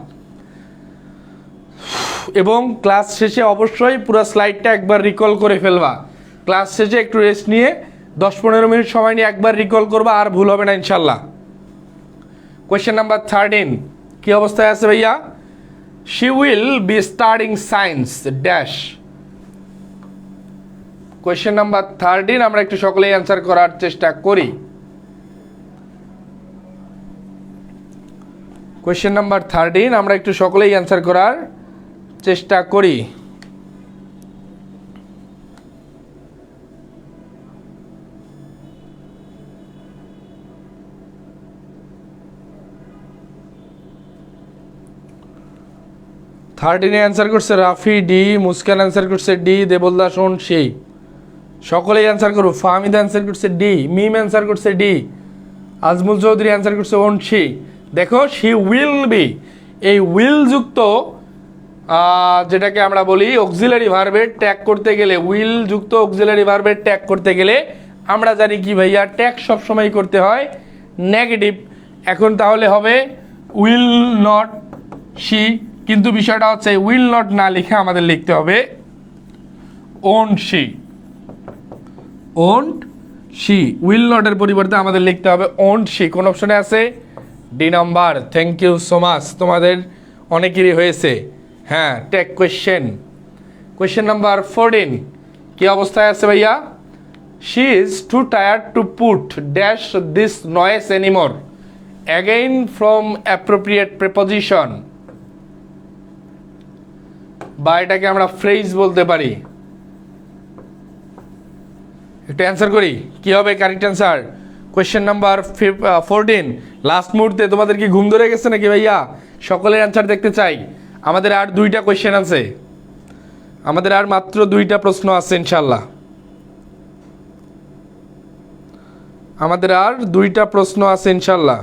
এবং ক্লাস শেষে অবশ্যই পুরো স্লাইডটা একবার রিকল করে ফেলবা। ক্লাস শেষে একটু রেস্ট নিয়ে 10-15 মিনিট সময় নিয়ে একবার রিকল করবা, আর ভুল হবে না ইনশাল্লাহ। কোয়েশ্চেন নাম্বার 13 কি অবস্থায় আছে ভাইয়া? She will be studying science dash. Question number 13 আমরা একটু সকলেই অ্যান্সার করার চেষ্টা করি। কোয়েশ্চেন নাম্বার 13 আমরা একটু সকলেই অ্যান্সার করার চেষ্টা করি। থার্টিনে অ্যান্সার করছে রাফি ডি, মুস্কান অ্যান্সার করছে ডি, দেবলদাস ওন সেই, সকলেই অ্যান্সার করবো। ফাহমিদ অ্যান্সার করছে ডি, মিম অ্যান্সার করছে ডি, আজমুল চৌধুরী অ্যান্সার করছে ওন শি। দেখো শি উইল বি, এই উইল যুক্ত যেটাকে আমরা বলি অক্সিলারি ভার্বের ট্যাগ করতে গেলে, উইল যুক্ত অক্সিলারি ভার্বের ট্যাগ করতে গেলে আমরা জানি কি ভাইয়া, ট্যাগ সবসময় করতে হয় নেগেটিভ। এখন তাহলে হবে উইল নট শি, কিন্তু বিষয়টা হচ্ছে উইল নট না লিখে আমাদের লিখতে হবে on she, won't she. Will নটের পরিবর্তে আমাদের লিখতে হবে ওন শি। কোন অপশনে আছে? D number. Thank you so much, তোমাদের অনেকেরই হয়েছে। হ্যাঁ, টেক কোয়েশ্চেন। কোয়েশ্চেন নাম্বার 14 কি অবস্থায় আছে ভাইয়া? She is too tired to put dash this noise anymore, again from appropriate preposition, বা এটাকে আমরা ফ্রেজ বলতে পারি। একটু অ্যান্সার করি, কি হবে correct answer? Question number 14। Last মুহূর্তে তোমাদের কি ঘুম ধরে গেছে নাকি ভাইয়া? সকলের অ্যান্সার দেখতে চাই। আমাদের আর 2টা কোয়েশ্চেন আছে, আমাদের আর মাত্র 2টা প্রশ্ন আছে ইনশাল্লাহ। আমাদের আর 2টা প্রশ্ন আছে ইনশাল্লাহ।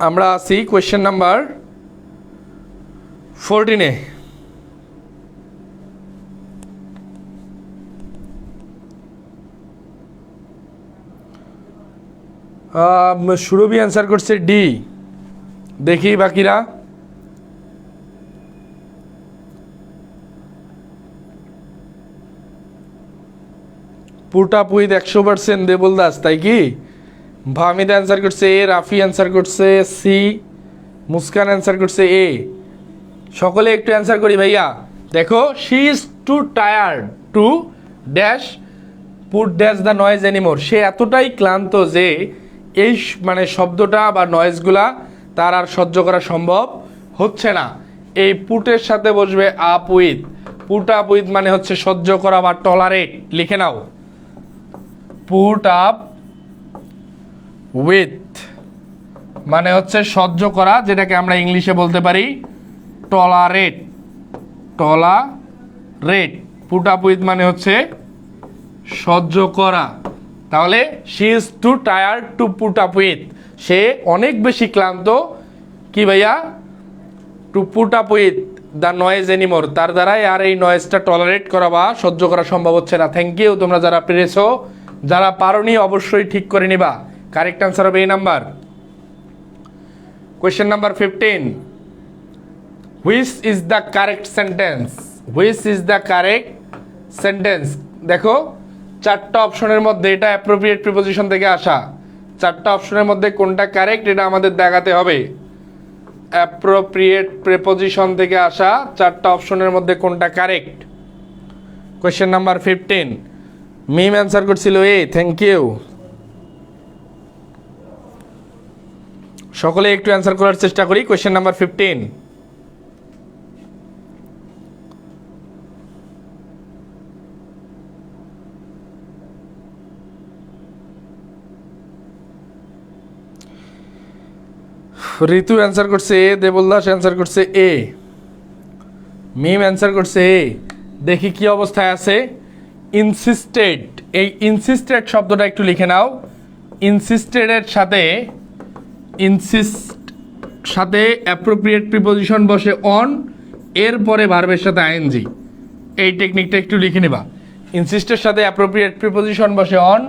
আমরা আছি কোয়েশ্চেন নাম্বার 14-এ। সুরভি অ্যান্সার করছে ডি, দেখি বাকিরা। পুট আপ উইথ 100% দেবলদাস, তাই কি? ভামিদ অ্যান্সার করছে এ, রাফি অ্যান্সার করছে সি, মুস্কান অ্যান্সার করছে এ। সকলে একটু অ্যান্সার করি ভাইয়া। দেখো she is too tired to dash put dash the noise anymore, সে এতটাই ক্লান্ত যে এই মানে শব্দটা বা নয়েজগুলা তার আর সহ্য করা সম্ভব হচ্ছে না। এই পুটের সাথে বসবে up with, put up with মানে হচ্ছে সহ্য করা বা টলারেট, লিখে নাও। পুট আপ উইথ মানে হচ্ছে সহ্য করা, যেটাকে আমরা ইংলিশে বলতে পারি tolerate, tolerate. Put up with মানে হচ্ছে সহ্য করা। তাহলে she is too tired to put up with, সে অনেক বেশি ক্লান্ত কি ভাইয়া, to put up with the noise anymore, তার দ্বারাই আর এই নয়েজটা টলারেট করা বা সহ্য করা সম্ভব হচ্ছে না। থ্যাংক ইউ তোমরা যারা পেরেছো, যারা পারোনি অবশ্যই ঠিক করে নিবা। কারেক্ট আনসার হবে এই number. Question number 15, which is the correct sentence, which is the correct sentence. দেখো 4টা অপশনের মধ্যে এটা অ্যাপ্রোপ্রিয়েট প্রিপোজিশন থেকে আসা, 4টা অপশনের মধ্যে কোনটা কারেক্ট এটা আমাদের দেখাতে হবে। অ্যাপ্রোপ্রিয়েট প্রিপোজিশন থেকে আসা চারটা অপশনের মধ্যে কোনটা কারেক্ট? Question number 15। মিম অ্যান্সার করছিল এ। Thank you. সকলে একটু অ্যান্সার করার চেষ্টা করি। Question number 15। ঋতু অ্যান্সার করছে এ, দেবলদাস অ্যান্সার করছে এ, মিম অ্যান্সার করছে এ। দেখি কি অবস্থায় আছে। ইনসিস্টেড, এই ইনসিস্টেড শব্দটা একটু লিখে নাও। ইনসিস্টেডের সাথে অ্যাপ্রোপ্রিয়েট প্রিপোজিশন বসে অন, এরপরে ভার্বের সাথে আইএনজি। এই টেকনিকটা একটু লিখে নেবা। ইনসিস্টের সাথে অ্যাপ্রোপ্রিয়েট প্রিপোজিশন বসে অন,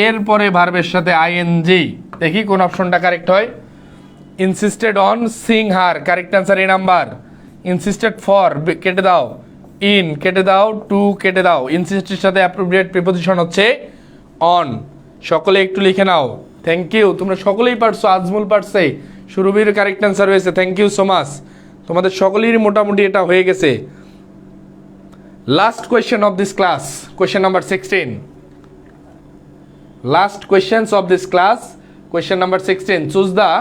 এরপরে ভার্বের সাথে আইএনজি। দেখি কোন অপশনটা কারেক্ট হয়। Insisted on Singh her, correct answer A number. Insisted for কেটে দাও, ইন কেটে দাও, টু কেটে দাও। ইনসিস্টের সাথে অ্যাপ্রোপ্রিয়েট প্রিপোজিশন হচ্ছে অন। সকলে একটু লিখে নাও। থ্যাংক ইউ, তোমরা সকলেই পারছো। আজমুল পারছে, সুরভির কারেক্ট অ্যান্সার হয়েছে। Thank you so much. তোমাদের সকলেরই মোটামুটি এটা হয়ে গেছে। Last question of this class, question number 16। Last questions of this class, question number 16। Choose the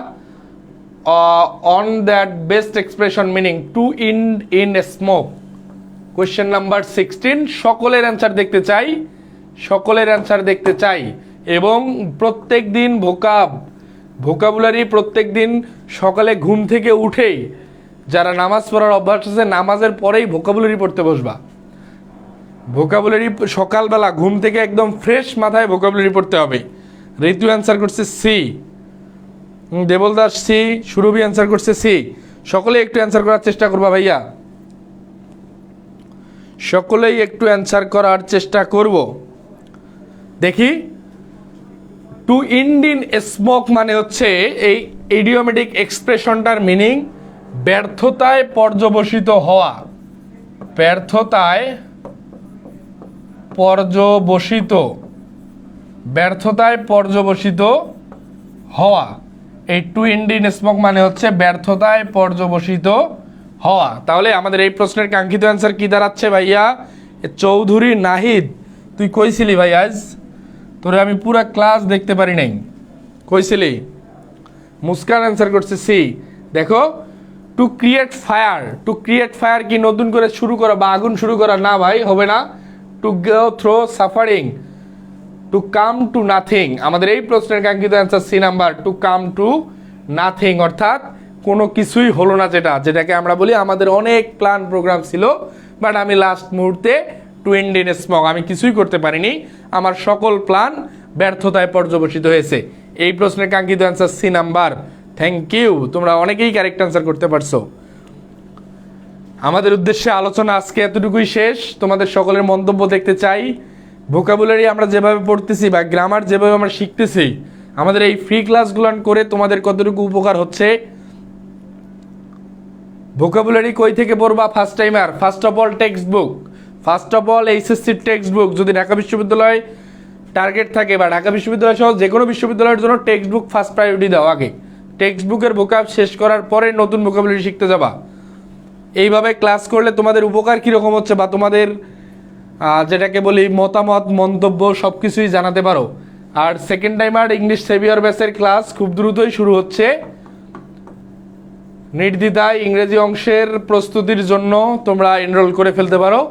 on that best expression meaning to end in smoke। Question number 16। সকলের answer দেখতে চাই, সকলের অ্যান্সার দেখতে চাই। এবং প্রত্যেক দিন ভোকাবুলারি প্রত্যেক দিন সকালে ঘুম থেকে উঠেই যারা নামাজ পড়ার অভ্যাস আছে, নামাজের পরেই ভোকাবুলারি পড়তে বসবা। ভোকাবুলারি সকালবেলা ঘুম থেকে একদম ফ্রেশ মাথায় ভোকাবুলারি পড়তে হবে। ঋতু অ্যান্সার করছে সি, দেবলদাস সি, সুরভি অ্যান্সার করছে সি। সকলে একটু অ্যান্সার করার চেষ্টা করবা ভাইয়া, সকলেই একটু অ্যান্সার করার চেষ্টা করব। দেখি, টু এন্ড ইন স্মোক মানে হচ্ছে এই ইডিওমেটিক এক্সপ্রেশনটার মিনিং ব্যর্থতায় পর্যবসিত হওয়া। ব্যর্থতায় পর্যবসিত হওয়া। এই টু এন্ড ইন স্মোক মানে হচ্ছে ব্যর্থতায় পর্যবসিত হওয়া। তাহলে আমাদের এই প্রশ্নের কাঙ্ক্ষিত অ্যান্সার কি দাঁড়াচ্ছে ভাইয়া? চৌধুরী নাহিদ, তুই কইছিলি ভাই আজ? তোরে আমি পুরা ক্লাস দেখতে পারি নাই, কইছিলি? মুস্কান অ্যান্সার করছে সি। দেখো, to create fire, to create fire কি নতুন করে শুরু করা বা আগুন শুরু করা? না ভাই, হবে না। To go through suffering, to come to nothing. আমাদের এই প্রশ্নের কাঙ্ক্ষিত answer C number, to come to nothing, অর্থাৎ কোনো কিছুই হলো না। যেটাকে আমরা বলি আমাদের অনেক প্ল্যান প্রোগ্রাম ছিল, বাট আমি লাস্ট মুহূর্তে টু এন্ড ইন স্মোক, আমি কিছুই করতে পারিনি, আমার সকল প্ল্যান ব্যর্থতায় পর্যবসিত হয়েছে। এই প্রশ্নের কাঙ্ক্ষিত answer C number. Thank you, তোমরা অনেকেই কারেক্ট অ্যান্সার করতে পারছো। আমাদের উদ্দেশ্যে আলোচনা আজকে এতটুকুই শেষ। তোমাদের সকলের মন্তব্য দেখতে চাই। ভোকাবুলারি আমরা যেভাবে পড়তেছি বা গ্রামার যেভাবে আমরা শিখতেছি, আমাদের এই ফ্রি ক্লাসগুলো করে তোমাদের কতটুকু উপকার হচ্ছে? ভোকাবুলারি কই থেকে পড়বা? First timer, first of all text book, first of all এইচএসসির টেক্সট বুক। যদি ঢাকা বিশ্ববিদ্যালয় টার্গেট থাকে বা ঢাকা বিশ্ববিদ্যালয় সহ যে কোনো বিশ্ববিদ্যালয়ের জন্য টেক্সট বুক ফার্স্ট প্রায়োরিটি দাও। আগে টেক্সট বুকের ভোকাব শেষ করার পরে নতুন ভোকাবুলারি শিখতে যাবা। এইভাবে ক্লাস করলে তোমাদের উপকার কীরকম হচ্ছে বা তোমাদের যেটাকে বলি মতামত, মন্তব্য সব কিছুই জানাতে পারো। আর সেকেন্ড টাইমার ইংলিশ সেভিয়র ব্যাচের ক্লাস খুব দ্রুতই শুরু হচ্ছে। নির্দ্বিধায় ইংরেজি অংশের প্রস্তুতির জন্য তোমরা এনরোল করে ফেলতে পারো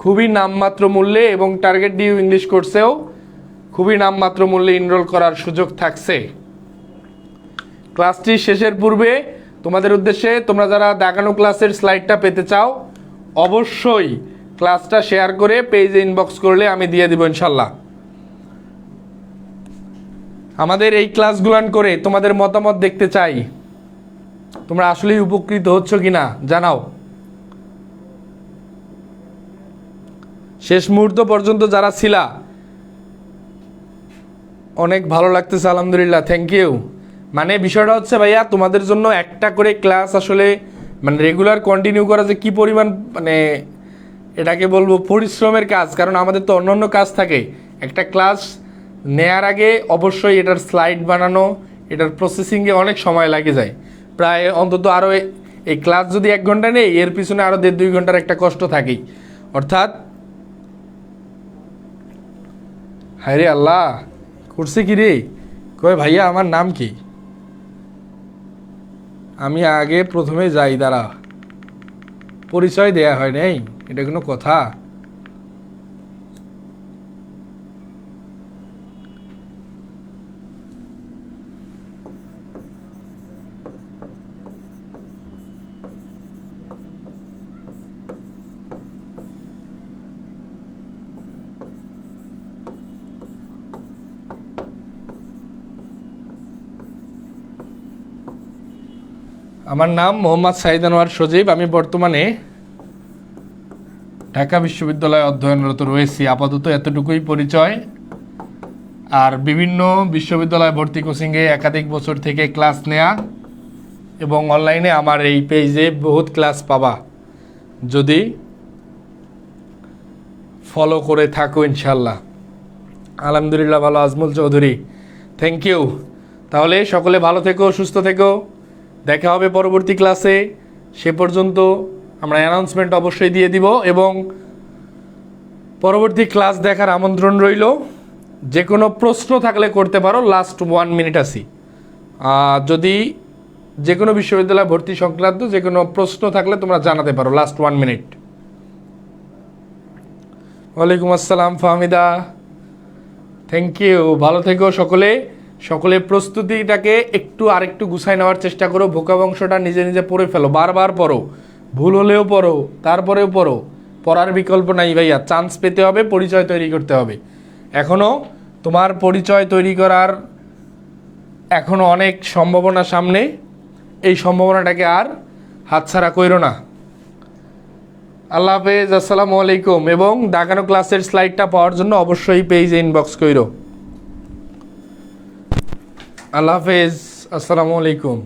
খুবই নামমাত্র মূল্যে, এবং টার্গেট ডিউ ইংলিশ কোর্সেও খুবই নামমাত্র মূল্যে এনরোল করার সুযোগ থাকছে। ক্লাসটি শেষের পূর্বে তোমাদের উদ্দেশ্যে, তোমরা যারা দেখানো ক্লাসের স্লাইডটা পেতে চাও অবশ্যই ক্লাসটা শেয়ার করে পেজে ইনবক্স করলে আমি দিয়ে দিব ইনশাল্লাহ। আমাদের এই ক্লাসগুলান করে তোমাদের মতামত দেখতে চাই, তোমরা আসলেই উপকৃত হচ্ছ কিনা জানাও। শেষ মুহূর্ত পর্যন্ত যারা ছিলা অনেক ভালো লাগতেছে, আলহামদুলিল্লাহ, থ্যাংক ইউ। মানে বিষয়টা হচ্ছে ভাইয়া, তোমাদের জন্য একটা করে ক্লাস আসলে মানে রেগুলার কন্টিনিউ করা যে কি পরিমাণ, মানে এটাকে বলবো পরিশ্রমের কাজ, কারণ আমাদের তো অন্যান্য কাজ থাকে। একটা ক্লাস নেয়ার আগে অবশ্যই এটার স্লাইড বানানো, এটার প্রসেসিংয়ে অনেক সময় লাগে যায়। প্রায় অন্তত আরও এই ক্লাস যদি 1 ঘন্টা নেই এর পিছনে আরও 1.5-2 ঘন্টার একটা কষ্ট থাকেই। অর্থাৎ হায় রে আল্লাহ, করছে কি রে? কয় ভাইয়া আমার নাম কি? আমি আগে প্রথমে যাই, দাঁড়া, পরিচয় দেয়া হয় নাই, এটা কোনো কথা? আমার নাম মোহাম্মদ সাইদ আনোয়ার সজীব। আমি বর্তমানে ঢাকা বিশ্ববিদ্যালয়ে অধ্যয়নরত রয়েছি। আপাতত এতটুকুই পরিচয়। আর বিভিন্ন বিশ্ববিদ্যালয় ভর্তি কোচিংয়ে একাধিক বছর থেকে ক্লাস নেয়া এবং অনলাইনে আমার এই পেজে বহুত ক্লাস পাবা যদি ফলো করে থাকো ইনশাল্লাহ। আলহামদুলিল্লাহ ভালো, আজমল চৌধুরী, থ্যাংক ইউ। তাহলে সকলে ভালো থেকো, সুস্থ থেকো, দেখা হবে পরবর্তী ক্লাসে। সে পর্যন্ত আমরা অ্যানাউন্সমেন্ট অবশ্যই দিয়ে দিব এবং পরবর্তী ক্লাস দেখার আমন্ত্রণ রইল। যে কোনো প্রশ্ন থাকলে করতে পারো, লাস্ট 1 মিনিট আছি। যদি যে কোনো বিশ্ববিদ্যালয় ভর্তি সংক্রান্ত যে কোনো প্রশ্ন থাকলে তোমরা জানাতে পারো, লাস্ট 1 মিনিট। ওয়ালাইকুম আসসালাম ফাহমিদা, থ্যাংক ইউ। ভালো থেকো সকলে প্রস্তুতিটাকে আরেকটু গুছাই নেওয়ার চেষ্টা করো। ভোকাব অংশটা নিজে নিজে পড়ে ফেলো, বারবার পড়ো, ভুল হলেও পড়ো, তারপরেও পড়ো। পড়ার বিকল্প নাই ভাইয়া, চান্স পেতে হবে, পরিচয় তৈরি করতে হবে। এখনও তোমার পরিচয় তৈরি করার এখনও অনেক সম্ভাবনা সামনে। এই সম্ভাবনাটাকে আর হাতছাড়া কইরো না। আল্লাহ হাফেজ, আসসালামু আলাইকুম। এবং দাগানো ক্লাসের স্লাইডটা পাওয়ার জন্য অবশ্যই পেজে ইনবক্স কইরো। আল্লাহ হাফেজ, আসসালামু আলাইকুম।